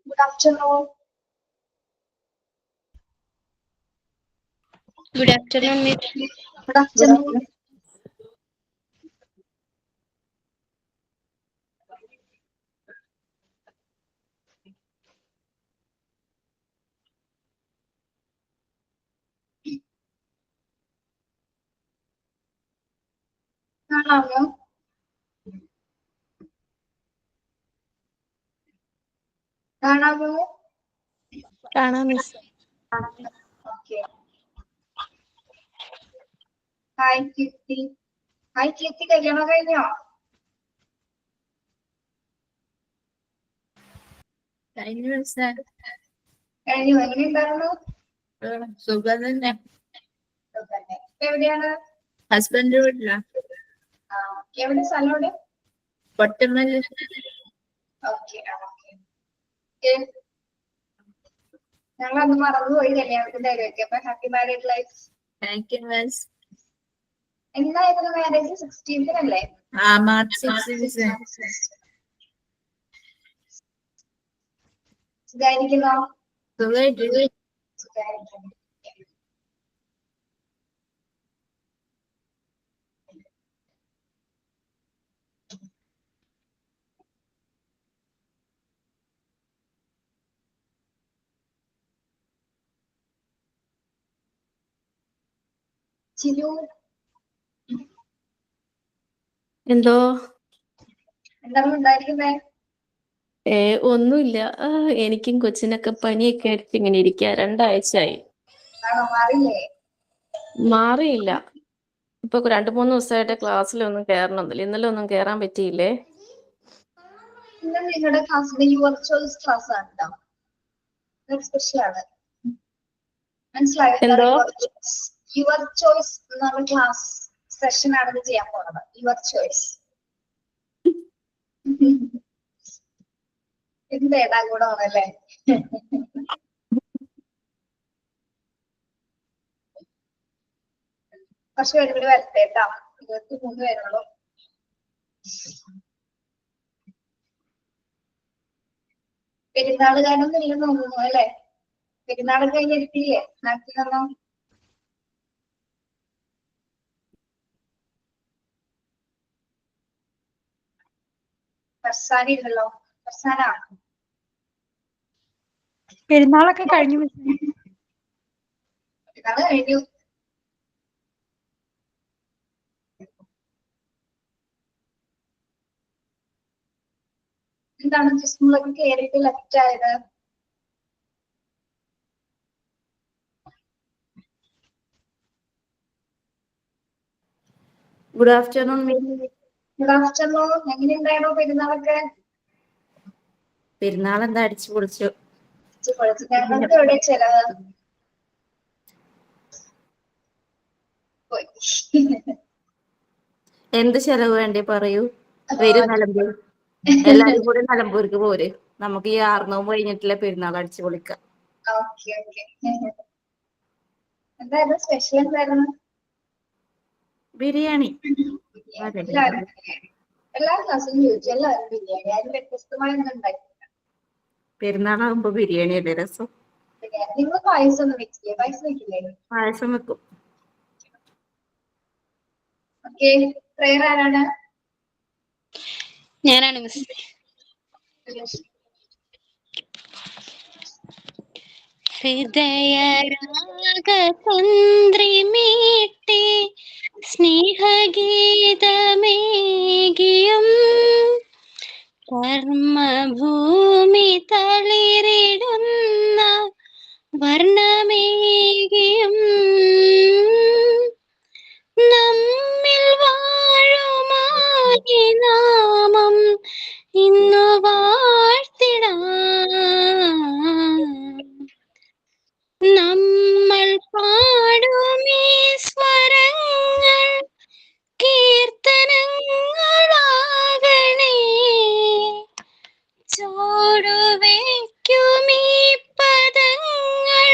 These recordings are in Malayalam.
Good afternoon. Good afternoon, Miss. Good afternoon. കാണാമോ? കാണാമോ? കാണാം miss. Okay. Hi, Kirti. Hi, Kirti. കല്യാണം കഴിഞ്ഞോ? കഴിഞ്ഞു മിസ്സേ. കഴിഞ്ഞു. എങ്ങനെയുണ്ടായിരുന്നു? സുഖം തന്നെ. സുഖല്ലേ? ഇപ്പൊ എവിടെയാണ്? ഹസ്ബൻഡ് വീട്ടിലാ. എവിടെ സ്ഥലം എവിടെ? പൊട്ടമല്. ഓക്കെ. ഞങ്ങൾ അന്ന് മറന്നുപോയി കല്യാണത്തിന്റെ കാര്യമൊക്കെ. അപ്പൊ happy married life. Thank you miss. എന്നായിരുന്നു മാരേജ്? 16-നല്ലേ? മാർച്ച് 16. സുഖായിരിക്കുന്നോ? സുഖമായിട്ട്. സുഖായിരിക്കുന്നു. ചിലു എന്തോ? എന്താണ് ഉണ്ടായിരിക്കുന്നേ? ഒന്നുമില്ല. എനിക്കും കൊച്ചിനൊക്കെ പനിയൊക്കെ ആയിട്ട് ഇങ്ങനെ ഇരിക്കുക. 2 ആഴ്ചയായി. ആണോ? മാറില്ലേ? മാറിയില്ല. ഇപ്പൊ 2-3 ദിവസമായിട്ട് ക്ലാസ്സിലൊന്നും കയറണമെന്നില്ല. ഇന്നലെ ഒന്നും കയറാൻ പറ്റിയില്ലേ. ഇന്ന് നിങ്ങളുടെ ക്ലാസ്സിന്റെ യുവർ ചോയ്സ് ക്ലാസ് ആണ് കേട്ടോ. സ്പെഷ്യൽ ആണ്. മനസ്സിലായോ? എന്തോ? യുവർ ചോയ്സ് എന്നുള്ള ക്ലാസ് സെഷൻ ആണ് ചെയ്യാൻ പോണത്. Your choice. എന്ത് ഏടാ കൂടെ ആണല്ലേ? കുറച്ച് പേര് കൂടി വരട്ടെ കേട്ടോ. 23 പേരുള്ളൂ. പെരുന്നാൾ കാലൊന്നും ഇല്ലെന്ന് തോന്നുന്നു അല്ലേ? പെരുന്നാളൊക്കെ കഴിഞ്ഞിരിക്കില്ലേ നാട്ടിലൊന്നും? ഫർസാന ഇല്ലല്ലോ. ഫർസാന പെരുന്നാളൊക്കെ കഴിഞ്ഞു. പെരുന്നാൾ കഴിഞ്ഞു. എന്താണ് സ്കൂളൊക്കെ കയറിയിട്ട് ലെഫ്റ്റ് ആയത്? Good afternoon. Good afternoon. എങ്ങനെയുണ്ടായിരുന്നു പെരുന്നാളൊക്കെ? പെരുന്നാൾ എന്താ അടിച്ചു പൊളിച്ചു. ഞങ്ങൾക്ക് എവിടെ ചെലവ് പോയി. എന്ത് ചെലവ് വേണ്ടേ പറയൂ. വരും നിലമ്പൂർ. എല്ലാരും കൂടി നിലമ്പൂർക്ക് പോര്. നമുക്ക് ഈ 6 നോമ്പ് കഴിഞ്ഞിട്ടില്ല പെരുന്നാൾ അടിച്ചു പൊളിക്കാം. ഓക്കെ. എന്തായിരുന്നു സ്പെഷ്യൽ? എന്തായിരുന്നു? ബിരിയാണി. എല്ലാ ക്ലാസ്സിലും ചോദിച്ചു. എല്ലാവരും ബിരിയാണി. ആരും വ്യത്യസ്തമായ ഒന്നും ഉണ്ടാക്കില്ല. പെരുന്നാളാകുമ്പോ ബിരിയാണി അല്ലേ രസം. നിങ്ങൾ പായസം ഒന്നും വെച്ചില്ലേ? പായസം വെക്കില്ലേ? പായസം വെക്കും. ഓക്കെ. പ്രേയർ ആരാണ്? ഞാനാണ് മിസ്. ഹൃദയരാഗതന്ത്രിമീട്ടി സ്നേഹഗീതമേകിയും കർമ്മഭൂമി തളിരിടുന്ന വർണ്ണമേകിയും നമ്മിൽ വാഴുമായി നാമം ഇന്നു വാഴ്ത്തിടാം. നമ്മൾ പാടുമീ സ്വരങ്ങൾ കീർത്തനങ്ങളാകണേ. ചൂടുവയ്ക്കുമീ പദങ്ങൾ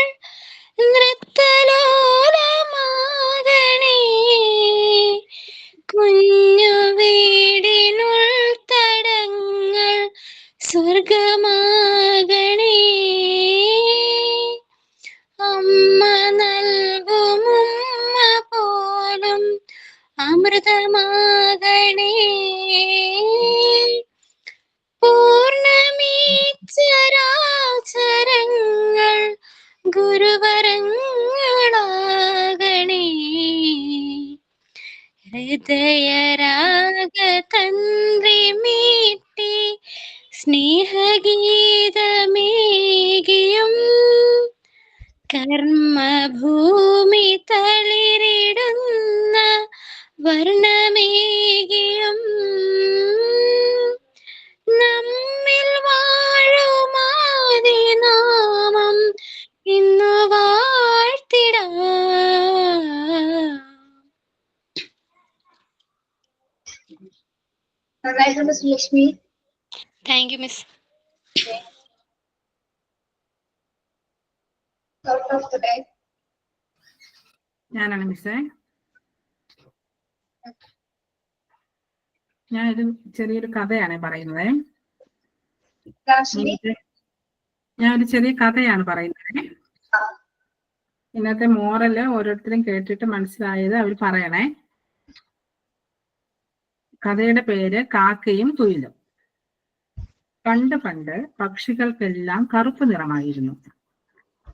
ഗുരുവരങ്ങളാകണേ. ഹൃദയരാഗ തന്ത്രി മീട്ടി സ്നേഹഗീതമേകിയും കർമ്മഭൂമി തളിരിടുന്ന വർണ്ണമേകിയും നമ്മിൽ വാഴുമാതിനാമം ഇന്നു വാഴ്ത്തിടാം. നന്നായിട്ട് miss Lakshmi. Thank you miss. Thought of the day. ഞാനാണ് മിസ്സേ. ഞാനൊരു ചെറിയൊരു കഥയാണ് പറയുന്നത്. രാഷ്മി. ഞാനൊരു ചെറിയ കഥയാണ് പറയുന്നത്. ഇന്നത്തെ മോറല് ഓരോരുത്തരും കേട്ടിട്ട് മനസ്സിലായത് അവർ പറയണേ. കഥയുടെ പേര് കാക്കയും കുയിലും. പണ്ട് പണ്ട് പക്ഷികൾക്കെല്ലാം കറുപ്പ് നിറമായിരുന്നു.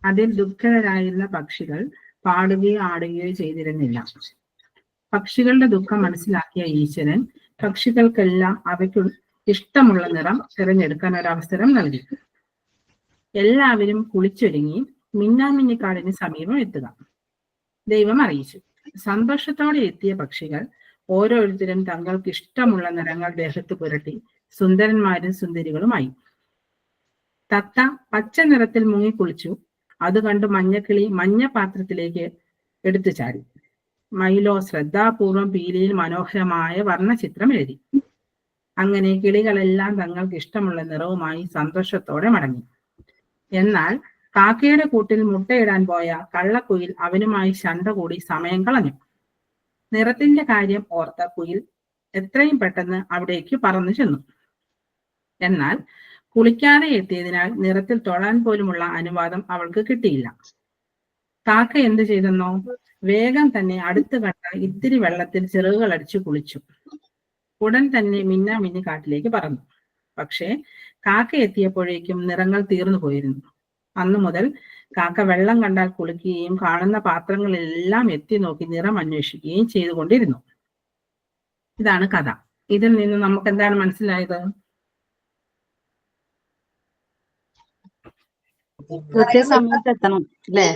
അതിൽ ദുഃഖിതരായിരുന്ന പക്ഷികൾ പാടുകയോ ആടുകയോ ചെയ്തിരുന്നില്ല. പക്ഷികളുടെ ദുഃഖം മനസ്സിലാക്കിയ ഈശ്വരൻ പക്ഷികൾക്കെല്ലാം അവയ്ക്ക് ഇഷ്ടമുള്ള നിറം തിരഞ്ഞെടുക്കാൻ ഒരവസരം നൽകി. എല്ലാവരും കുളിച്ചൊരുങ്ങി മിന്നാമിന്നിക്കാടിന് സമീപം എത്തുക ദൈവം അറിയിച്ചു. സന്തോഷത്തോടെ എത്തിയ പക്ഷികൾ ഓരോരുത്തരും തങ്ങൾക്ക് ഇഷ്ടമുള്ള നിറങ്ങൾ ദേഹത്ത് പുരട്ടി സുന്ദരന്മാരും സുന്ദരികളുമായി. തത്ത പച്ച നിറത്തിൽ മുങ്ങിക്കുളിച്ചു. അത് കണ്ട് മഞ്ഞക്കിളി മഞ്ഞ പാത്രത്തിലേക്ക് എടുത്തു ചാടി. മയിലോ ശ്രദ്ധാപൂർവം പീലിയിൽ മനോഹരമായ വർണ്ണചിത്രം എഴുതി. അങ്ങനെ കിളികളെല്ലാം തങ്ങൾക്ക് ഇഷ്ടമുള്ള നിറവുമായി സന്തോഷത്തോടെ മടങ്ങി. എന്നാൽ കാക്കയുടെ കൂട്ടിൽ മുട്ടയിടാൻ പോയ കള്ളക്കുയിൽ അവനുമായി ശണ്ട കൂടി സമയം കളഞ്ഞു. നിറത്തിന്റെ കാര്യം ഓർത്ത കുയിൽ എത്രയും പെട്ടെന്ന് അവിടേക്ക് പറന്നു ചെന്നു. എന്നാൽ കുളിക്കാതെ എത്തിയതിനാൽ നിറത്തിൽ തൊടാൻ പോലുമുള്ള അനുവാദം അവൾക്ക് കിട്ടിയില്ല. കാക്ക എന്ത് ചെയ്തെന്നോ, വേഗം തന്നെ അടുത്ത് കണ്ട ഇത്തിരി വെള്ളത്തിൽ ചിറകുകൾ അടിച്ചു കുളിച്ചു. ഉടൻ തന്നെ മിന്നാമിന്നി കാട്ടിലേക്ക് പറന്നു. പക്ഷേ കാക്ക എത്തിയപ്പോഴേക്കും നിറങ്ങൾ തീർന്നു പോയിരുന്നു. അന്നു മുതൽ കാക്ക വെള്ളം കണ്ടാൽ കുളിക്കുകയും കാണുന്ന പാത്രങ്ങളിലെല്ലാം എത്തി നോക്കി നിറം അന്വേഷിക്കുകയും ചെയ്തുകൊണ്ടിരുന്നു. ഇതാണ് കഥ. ഇതിൽ നിന്ന് നമുക്ക് എന്താണ് മനസ്സിലായത്? കൃത്യസമയത്ത് എത്തണം അല്ലേ?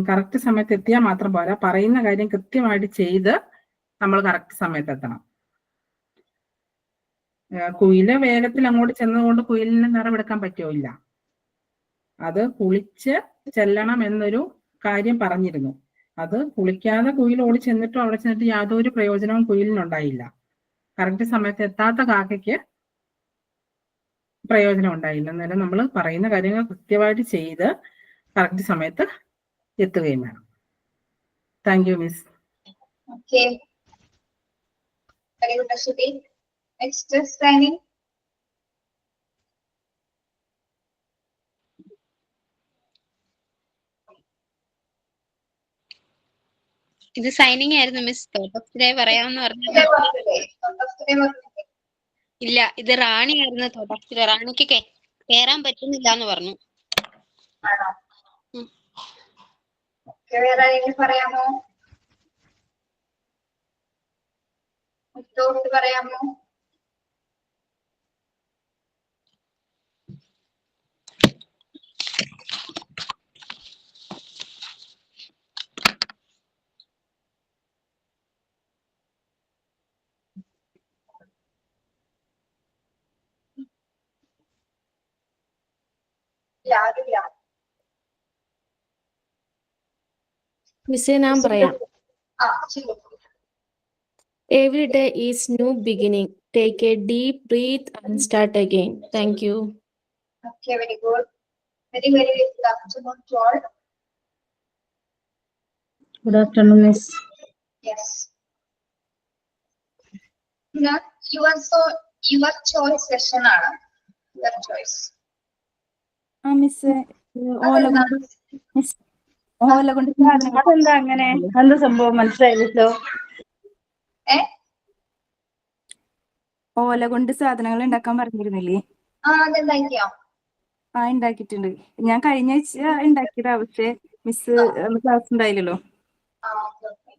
കറക്റ്റ് സമയത്ത് എത്തിയാൽ മാത്രം പോരാ, പറയുന്ന കാര്യം കൃത്യമായിട്ട് ചെയ്ത് നമ്മൾ കറക്റ്റ് സമയത്ത് എത്തണം. കുയില് വേഗത്തിൽ അങ്ങോട്ട് ചെന്നതുകൊണ്ട് കുയിലിന് നിറമെടുക്കാൻ പറ്റുമില്ല. അത് കുളിച്ച് ചെല്ലണം എന്നൊരു കാര്യം പറഞ്ഞിരുന്നു. അത് കുളിക്കാതെ കുയിൽ ഓടി ചെന്നിട്ടും അവിടെ ചെന്നിട്ട് യാതൊരു പ്രയോജനവും കുയിലിനുണ്ടായില്ല. കറക്റ്റ് സമയത്ത് എത്താത്ത കാക്കയ്ക്ക് പ്രയോജനം ഉണ്ടായില്ല. എന്നാലും നമ്മൾ പറയുന്ന കാര്യങ്ങൾ കൃത്യമായിട്ട് ചെയ്ത് കറക്റ്റ് സമയത്ത് എത്തുകയും വേണം. Thank you miss. Okay. Very good, Ashwini. Next is signing. ഇത് സൈനിങ് ആയിരുന്നു miss. Thought of the day പറയാമെന്ന് പറഞ്ഞു. ഇല്ല, ഇത് റാണി ആയിരുന്നു. തോട്ട് ഓഫ് ദി ഡേ റാണിക്ക് കേറാൻ പറ്റുന്നില്ല എന്ന് പറഞ്ഞു. വേറെ ആരെങ്കിലും പറയാമോ? പറയാമോ? ആരുമില്ല. മിസ്സേ ഞാൻ പറയാം. ശരി. Every day is new beginning. Take a deep breath and start again. Thank you. Okay, very good. Very good afternoon to all. Good afternoon, miss. Yes. Now, your choice session ആണ്. Your choice. മിസ് ഓല കൊണ്ട് അതെന്താ അങ്ങനെ? എന്താ സംഭവം മനസ്സിലായില്ലോ? ഓല കൊണ്ട് സാധനങ്ങൾ ഉണ്ടാക്കാൻ പറഞ്ഞിരുന്നില്ലേ? അതെന്താ? ആ ഉണ്ടാക്കിയിട്ടുണ്ട്. ഞാൻ കഴിഞ്ഞ ആഴ്ച ഉണ്ടാക്കിയതാ, പക്ഷെ മിസ് ക്ലാസ് ഉണ്ടായില്ലല്ലോ. ആ ഓക്കെ ഓക്കെ.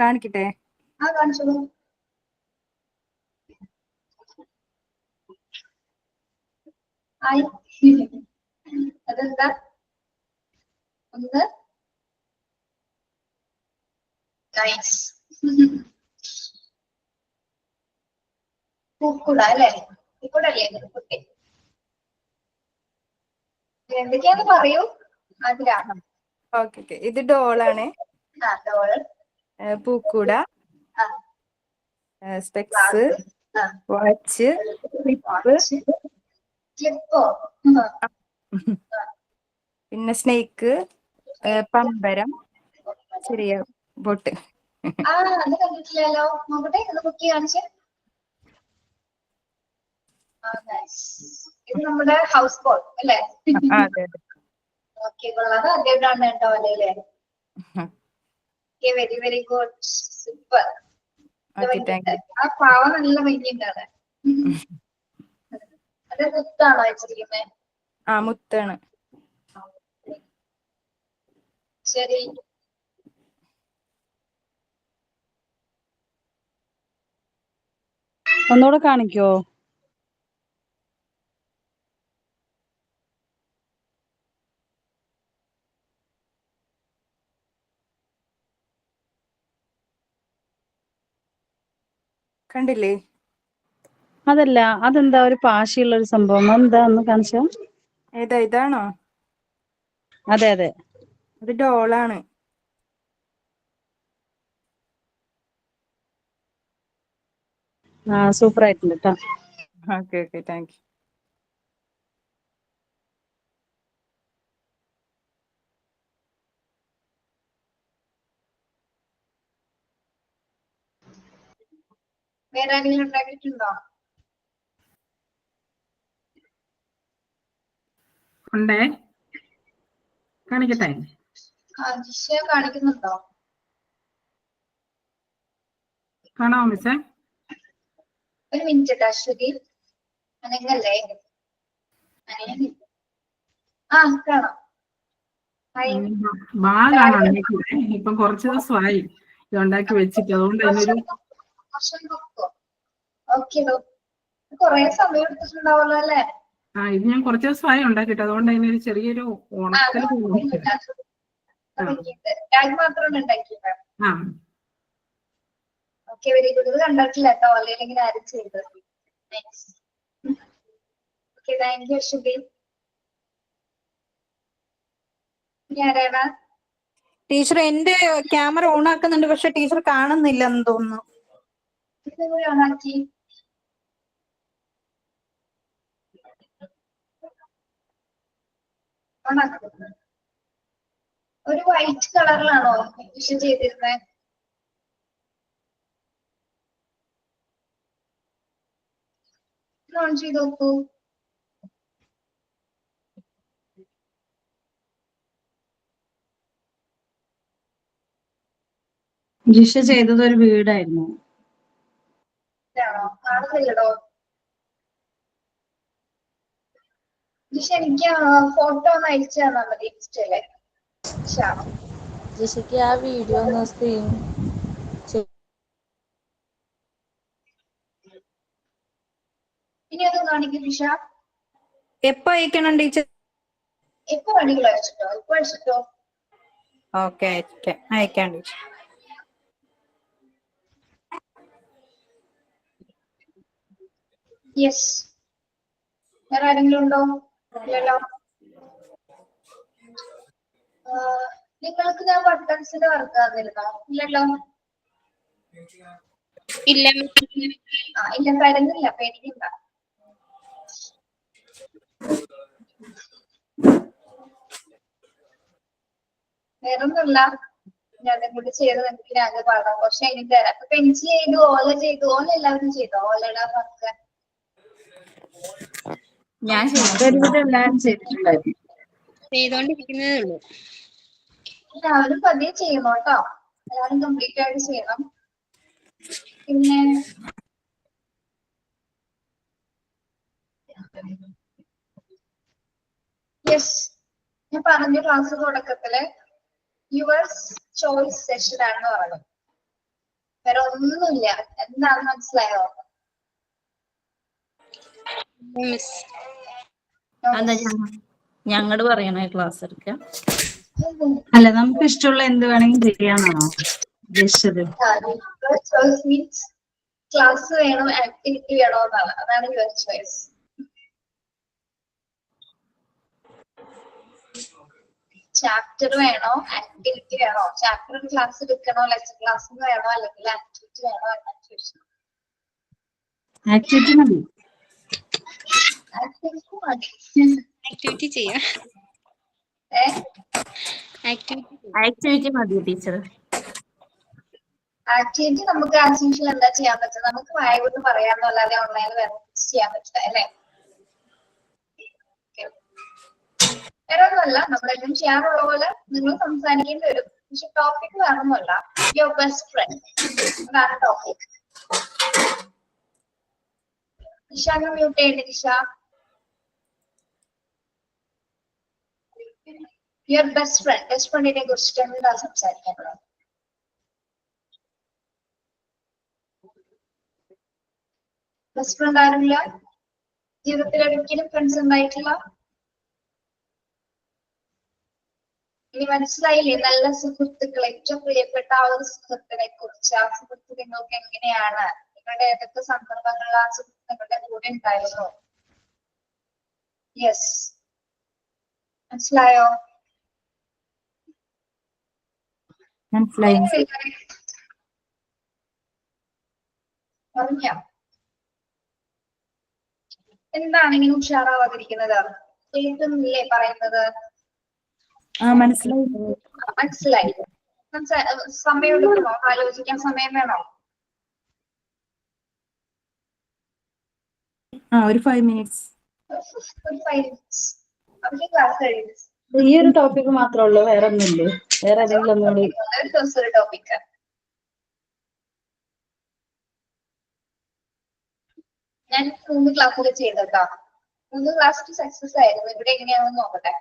കാണിക്കട്ടെ? ആ കാണിച്ചോളൂ. ആയി. അതെന്താ ഒന്ന് നൈസ്. പൂക്കുട അല്ലേ? പൂക്കുടല്ലേ കുട്ടി? എന്തൊക്കെയാന്ന് പറയൂ അതിരാ. Okay okay. ഇത് ഡോളാണ്. ആ ഡോള്, പൂക്കൂട, ആ സ്പെക്സ്, ആ വാച്ച്, ക്ലിപ്പ്, വാച്ച്, ക്ലിപ്പോ? പിന്നെ സ്നേക്ക്, പമ്പരം, ചെറിയ ബോട്ട്. ആ അത് കണ്ടിട്ടില്ലല്ലോ. നോക്കട്ടെ, അത് ബുക്ക് കാണിച്ച്. ഇത് നമ്മുടെ ഹൗസ് ബോട്ട് അല്ലേ? അതെ അതെ. ഓക്കെ, കൊള്ളാം. ആദ്യമായിട്ടാണ് കേട്ടോ അല്ലേ? Okay, very very good, super. Okay, thank U. ആ പാവ നല്ല ഭംഗിയുണ്ടാണ്. അത് മുത്താണോ വെച്ചിരിക്കുന്നത്? ആ മുത്താണ്. ശരി. ഒന്നുകൂടെ കാണിക്കോ? കണ്ടില്ലേ? അതല്ല, അതെന്താ ഒരു പാശിയുള്ള ഒരു സംഭവം? എന്താ ഒന്ന് കാണിച്ചോ? ഏതാ, ഇതാണോ? അതെ അതെ, അത് ഡോളാണ്. ആ സൂപ്പർ ആയിട്ടുണ്ട് കേട്ടോ. Okay okay, thank U. വേറെ ആരെങ്കിലും ഉണ്ടാക്കിയിട്ടുണ്ടോ? ഉണ്ടേ, കാണിക്കട്ടെ? ആ ജിഷ കാണിക്കുന്നുണ്ടോ? കാണാമോ മിസ്സേ? ഒരു മിനിറ്റ് കേട്ടോ അശ്വതി, അനങ്ങല്ലേ? ആ കാണാം. ബാഗാണ് ഉണ്ടാക്കിയത്. ഇപ്പം കുറച്ച് ദിവസമായി ഇത് ഉണ്ടാക്കി വെച്ചിട്ട്, അതുകൊണ്ട് അതിനൊരു കൊറേ സമയം എടുത്തിട്ടുണ്ടാവല്ലോ അല്ലേ? ഇത് ഞാൻ കുറച്ച് ദിവസമായി ഉണ്ടാക്കിയിട്ട്, അതുകൊണ്ട് അതിനൊരു ചെറിയൊരു ഉണക്കൽ. ടാഗ് മാത്രമാണ് ഉണ്ടാക്കിയത്. ആ ഓക്കെ, വെരി ഗുഡ്. ഇത് കണ്ടിട്ടില്ല കേട്ടോ, അല്ലെങ്കിൽ ആരും ചെയ്തത്. Okay, thank you Ashwathi. ആരാണ്? ടീച്ചർ എന്റെ ക്യാമറ ഓൺ ആക്കുന്നുണ്ട്, പക്ഷെ ടീച്ചർ കാണുന്നില്ലെന്ന് തോന്നുന്നു. ഓണാക്കി. ഒരു വൈറ്റ് കളറിലാണോ വിഷൻ ചെയ്തിരുന്നത്? ഓൺ ചെയ്ത് നോക്കൂ. ജിഷ ചെയ്തത് ഒരു വീടായിരുന്നു. കാണുന്നില്ലടോ ജിഷ. എനിക്ക് ഫോട്ടോ ഒന്ന് അയച്ചു തന്നാൽ മതി ഇൻസ്റ്റയില്. ജിഷയ്ക്ക് ആ വീഡിയോ ഒന്ന് സ്ക്രീൻ ഇനി അത് കാണിക്കും ജിഷ. എപ്പോ അയക്കണം ടീച്ചർ? എപ്പോ വേണമെങ്കിലും അയച്ചിട്ടോ, ഇപ്പൊ അയച്ചിട്ടോ. ഓക്കെ, അയക്കാം ടീച്ചർ. യെസ്. വേറെ ആരെങ്കിലും ഉണ്ടോ? ഇല്ലല്ലോ. നിങ്ങൾക്ക് ഞാൻ ബട്ടൺസിന്റെ വർക്ക് തന്നിരുന്നോ? ഇല്ലല്ലോ. ഇല്ല. ഇല്ല, തരുന്നില്ല, പേടിക്കണ്ട. വേറൊന്നുമില്ല, ഞാൻ കൂടി ചെയ്ത് എനിക്ക് ആകെ പാടാം. പക്ഷെ എനിക്ക് തരാം. അപ്പൊ പെൻസി ചെയ്തു, ഓല ചെയ്തു, ഓല എല്ലാവരും ചെയ്തോ? ഓലയുടെ വർക്ക് ഞാൻ എല്ലാവരും ചെയ്തിട്ടുണ്ടായിരുന്നു. ചെയ്തോണ്ടിരിക്കുന്നതേ ഉള്ളൂ. എല്ലാവരും പതിയെ ചെയ്യണം കേട്ടോ. എല്ലാവരും കംപ്ലീറ്റ് ആയിട്ട് ചെയ്യണം. പിന്നെ ഞാൻ പറഞ്ഞു ക്ലാസ് തുടക്കത്തില് യുവേഴ്സ് ചോയ്സ് സെഷൻ ആണെന്ന് പറഞ്ഞു. വേറെ ഒന്നുമില്ല. എന്താണെന്ന് മനസ്സിലായോ? മിസ് എന്താ ഞങ്ങള് പറയണ ക്ലാസ് എടുക്കാം. അല്ല, നമുക്ക് ഇഷ്ടമുള്ള എന്ത് വേണമെങ്കിലും ചെയ്യാന്നാണോ ഉദ്ദേശിച്ചത്? ചോയ്സ് മീൻസ് ക്ലാസ് വേണോ ആക്ടിവിറ്റി വേണോ എന്നാണ്. അതാണ് യുവർ ചോയ്സ്. ചാപ്റ്റർ വേണോ ആക്ടിവിറ്റി വേണോ? ചാപ്റ്റർ ക്ലാസ് എടുക്കണോ, ലെക്ചർ ക്ലാസ് വേണോ, അല്ലെങ്കിൽ ആക്ടിവിറ്റി വേണോ എന്നാണ് ചോദിച്ചത്. ആക്ടിവിറ്റി മതി. ആക്ടിവിറ്റി മതി. ആക്ടിവിറ്റി ചെയ്യാം. ഏഹ് ആക്ടിവിറ്റി മതി ടീച്ചർ. ആക്ടിവിറ്റി നമുക്ക് ആസ് യൂഷ്വൽ എന്താ ചെയ്യാൻ പറ്റുക? നമുക്ക് വായകൊണ്ട് പറയാന്നല്ലാതെ ഓൺലൈനിൽ വേറെ ചെയ്യാൻ പറ്റില്ല അല്ലേ? വേറെ ഒന്നുമല്ല, നമ്മളെല്ലാം ചെയ്യാറുള്ള പോലെ നിങ്ങൾ സംസാരിക്കേണ്ടി വരും. പക്ഷെ ടോപ്പിക് വേറൊന്നുമല്ല, യുവർ ബെസ്റ്റ് ഫ്രണ്ട്. അതാണ് ടോപ്പിക്. നിഷാനെ മ്യൂട്ട് ചെയ്യേണ്ടി. Nisha, your best friend. Best ഫ്രണ്ടിനെ കുറിച്ചിട്ട് എന്താ സംസാരിക്കാനുള്ളത്? ബെസ്റ്റ് ഫ്രണ്ട് ആരുമില്ല? ജീവിതത്തിൽ ഒരിക്കലും ഫ്രണ്ട്സ് ഉണ്ടായിട്ടില്ല? ഇനി മനസ്സിലായില്ലേ? നല്ല സുഹൃത്തുക്കൾ, ഏറ്റവും പ്രിയപ്പെട്ട ആ ഒരു സുഹൃത്തിനെ കുറിച്ച്. ആ സുഹൃത്ത് നിങ്ങൾക്ക് എങ്ങനെയാണ്? നിങ്ങളുടെ ഏതൊക്കെ സന്ദർഭങ്ങളിൽ ആ സുഹൃത്ത് നിങ്ങളുടെ കൂടെ ഉണ്ടായിരുന്നു? യെസ്, മനസ്സിലായോ? മനസ്സിലായി. പറഞ്ഞോ? എന്താണ് ഇങ്ങനെ ഉഷാറാവാതിരിക്കുന്നത്? കേൾക്കുന്നില്ലേ പറയുന്നത്? മനസ്സിലായി. മനസ്സിലായി. സമയം എടുക്കണോ? ആലോചിക്കാൻ സമയം വേണോ? ഒരു 5 minutes. ഒരു 5 minutes. അവർക്ക് ക്ലാസ് കഴിയും. ഈ ഒരു ടോപ്പിക് മാത്രമേ ഉള്ളൂ, വേറെ ഒന്നുമില്ലേ? വേറെ ഏതെങ്കിലും ഒന്നുകൂടി? ഒരു ദിവസം ഒരു ടോപ്പിക്. ഞാൻ 3 ക്ലാസ്സിൽ ചെയ്തതാ. 3 ക്ലാസ് സക്സസ് ആയിരുന്നു. ഇവിടെ എങ്ങനെയാണെന്ന് നോക്കട്ടെ.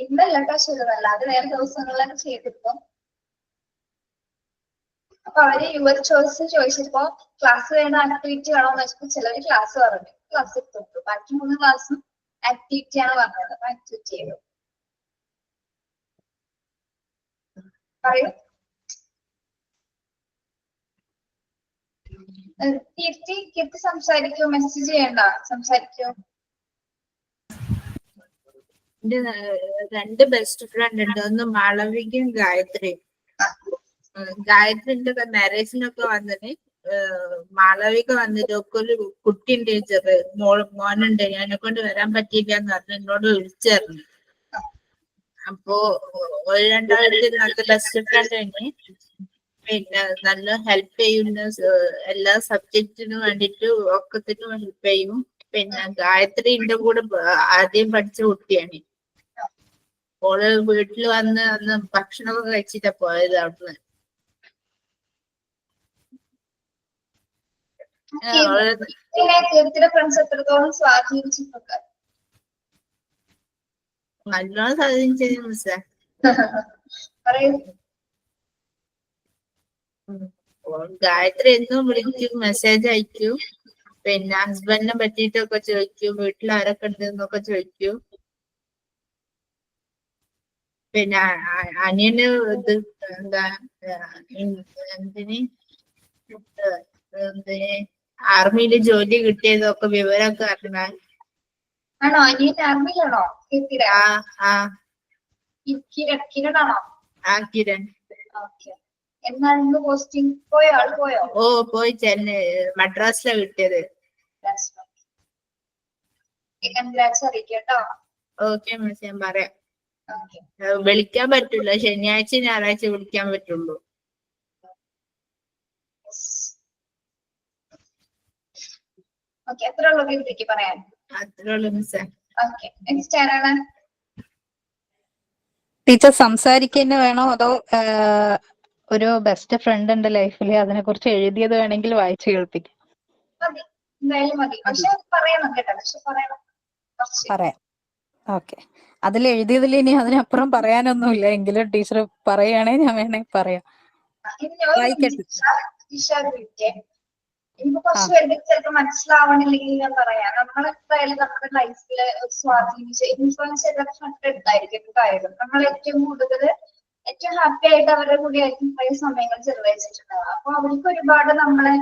ഇന്നല്ല കേട്ടോ ചെയ്തതല്ല, അത് വേറെ ദിവസങ്ങളിലൊക്കെ ചെയ്തിപ്പോ. അപ്പൊ അവര് യുവർ ചോയ്സ് ചോദിച്ചപ്പോ ക്ലാസ് വേണോ ആക്ടിവിറ്റി വേണോ എന്ന് വെച്ചപ്പോ ചിലര് ക്ലാസ് പറഞ്ഞു, ക്ലാസ് എടുത്തു. ബാക്കി 3 ക്ലാസ്സും ആക്ടിവിറ്റി ആണ് പറഞ്ഞത്. അപ്പൊ ആക്ടിവിറ്റി ചെയ്തു. പറയൂ. കീർത്തി സംസാരിക്കൂ. മെസ്സേജ് ചെയ്യണ്ട, സംസാരിക്കൂ. രണ്ട് ബെസ്റ്റ് ഫ്രണ്ട് ഉണ്ട്. ഒന്ന് മാളവികയും ഗായത്രിയും. ഗായത്രിന്റെ മാരേജിനൊക്കെ വന്നിട്ട് മാളവിക വന്നിട്ട് ഒക്കെ ഒരു കുട്ടിയുണ്ട് ടീച്ചറ്, മോനുണ്ട്, എന്നെ കൊണ്ട് വരാൻ പറ്റിയില്ല എന്ന് പറഞ്ഞു എന്നോട് വിളിച്ചായിരുന്നു. അപ്പോ ഒരു രണ്ടാമത്തെ നല്ല ബെസ്റ്റ് ഫ്രണ്ട് തന്നെ, പിന്നെ നല്ല ഹെൽപ്പ് ചെയ്യുന്ന എല്ലാ സബ്ജക്റ്റിനും വേണ്ടിട്ട് ഒക്കത്തിനും ഹെൽപ്പ് ചെയ്യും. പിന്നെ ഗായത്രിന്റെ കൂടെ ആദ്യം പഠിച്ച കുട്ടിയാണ്. ഓള് വീട്ടിൽ വന്ന് അന്ന് ഭക്ഷണമൊക്കെ കഴിച്ചിട്ടാ പോയത് അവിടുന്ന്. ഫ്രണ്ട്സ് എത്രത്തോളം സ്വാധീനിച്ചിട്ടുണ്ട്? നല്ലോണം സ്വാധീനിച്ചത് മിസ്സേ. ഗായത്രി എന്നും വിളിക്കും, മെസ്സേജ് അയക്കും. പിന്നെ ഹസ്ബൻഡിനെ പറ്റിയിട്ടൊക്കെ ചോദിക്കും, വീട്ടിൽ ആരൊക്കെ ഉണ്ട് എന്നൊക്കെ ചോദിക്കും. പിന്നെ അനിയന് ഇത് എന്താ എന്തിന് ആർമിയില് ജോലി കിട്ടിയതൊക്കെ വിവരമൊക്കെ അറിഞ്ഞാൽ. ആണോ? അനിയൻ ആർമിയിലാണോ? കിരണാണോ? കിരൺ. എന്നാണ് പോസ്റ്റിംഗ്? പോയോ? ആള് പോയോ? ഓ പോയി. ചെന്നൈ മദ്രാസിലാണ് കിട്ടിയത്. കൺഗ്രാറ്റ്സ് അറിയിക്കട്ടോ. ഓക്കെ മിസ്, ഞാൻ പറയാം. വിളിക്കാൻ പറ്റില്ല, ശനിയാഴ്ച ഞായറാഴ്ച വിളിക്കാൻ പറ്റുള്ളൂ. അത്ര ഉള്ളൂ കീർത്തിക്ക് പറയാൻ? അത്രേ ഉള്ളൂ മിസ്സേ. ഓക്കെ, നെക്സ്റ്റ് ആരാണ്? ടീച്ചർ സംസാരിക്കുന്ന വേണോ അതോ ഒരു ബെസ്റ്റ് ഫ്രണ്ട് ഉണ്ട് ലൈഫില്, അതിനെ കുറിച്ച് എഴുതിയത് വേണമെങ്കിൽ വായിച്ചു കേൾപ്പിക്കാം? മതി, എന്തായാലും മതി. പക്ഷെ പറയണം കേട്ടോ, പക്ഷെ പറയണം. കുറച്ച്. പറയാം. ഓക്കെ. അതിൽ എഴുതിയതിൽ ഇനി അതിനപ്പുറം പറയാനൊന്നുമില്ല. എങ്കിലും ടീച്ചർ പറയുകയാണെ ഞാൻ വേണേ പറയാം. ഇനി ഒരു വായിക്കട്ടെ. വിഷയത്തെ എനിക്ക് കുറച്ച് പേർക്ക് ചിലപ്പോ മനസ്സിലാവണില്ലെങ്കിൽ ഞാൻ പറയാം. നമ്മളെന്തായാലും നമ്മുടെ ലൈഫില് സ്വാധീനിച്ച ഇൻഫ്ലുവൻസ് ചെയ്ത ഫ്രണ്ട് ഉണ്ടായിരിക്കും എന്തായാലും. നമ്മൾ ഏറ്റവും ഹാപ്പി ആയിട്ട് അവരുടെ കൂടെ ആയിരിക്കും കുറേ സമയങ്ങൾ ചെലവഴിച്ചിട്ടുണ്ടാവുക. അപ്പൊ അവർക്ക് ഒരുപാട് നമ്മളെ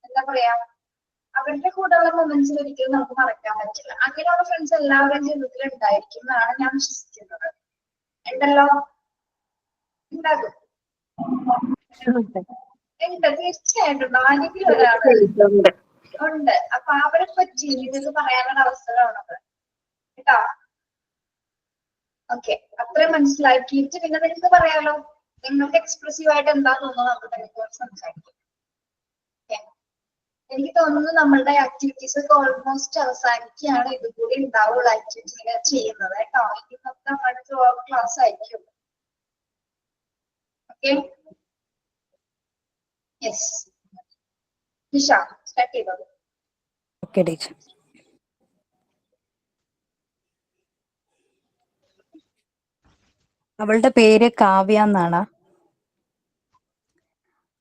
എന്താ പറയാ അവരുടെ കൂടെയുള്ള മൊമെന്റ്സ് ഒരിക്കലും നമുക്ക് മറക്കാൻ പറ്റില്ല. അങ്ങനെയുള്ള ഫ്രണ്ട്സ് എല്ലാവരുടെയും ജീവിതത്തിൽ ഉണ്ടായിരിക്കും എന്നാണ് ഞാൻ വിശ്വസിക്കുന്നത്. ഉണ്ടല്ലോ? ഉണ്ടാകും. ഉണ്ട്, തീർച്ചയായിട്ടും ആരെങ്കിലും ഒരാള് ഉണ്ട്. അപ്പൊ അവരെ പറ്റി നിങ്ങൾക്ക് പറയാനുള്ള അവസരമാണത് കേട്ടോ. ഓക്കെ, അത്രയും മനസ്സിലാക്കിയിട്ട് പിന്നെ നിങ്ങൾക്ക് പറയാലോ. നിങ്ങൾക്ക് എക്സ്പ്രസീവ് ആയിട്ട് എന്താ തോന്നുന്നു നമുക്ക് അതിനെക്കുറിച്ച് സംസാരിക്കാം. എനിക്ക് തോന്നുന്നു നമ്മളുടെ ആക്ടിവിറ്റീസ് ഒക്കെ ഓൾമോസ്റ്റ് അവസാനിക്കുകയാണ്. ഇത് കൂടി ഉണ്ടാവുള്ള ആക്ടിവിറ്റി ചെയ്യുന്നത് കേട്ടോ. ഇനി മൊത്തം അടുത്ത ക്ലാസ് ആയിരിക്കും. ഓക്കെ, യെസ് നിഷ സ്റ്റാർട്ട് ചെയ്തോളൂ. Okay teacher. അവളുടെ പേര് കാവ്യ എന്നാണ്.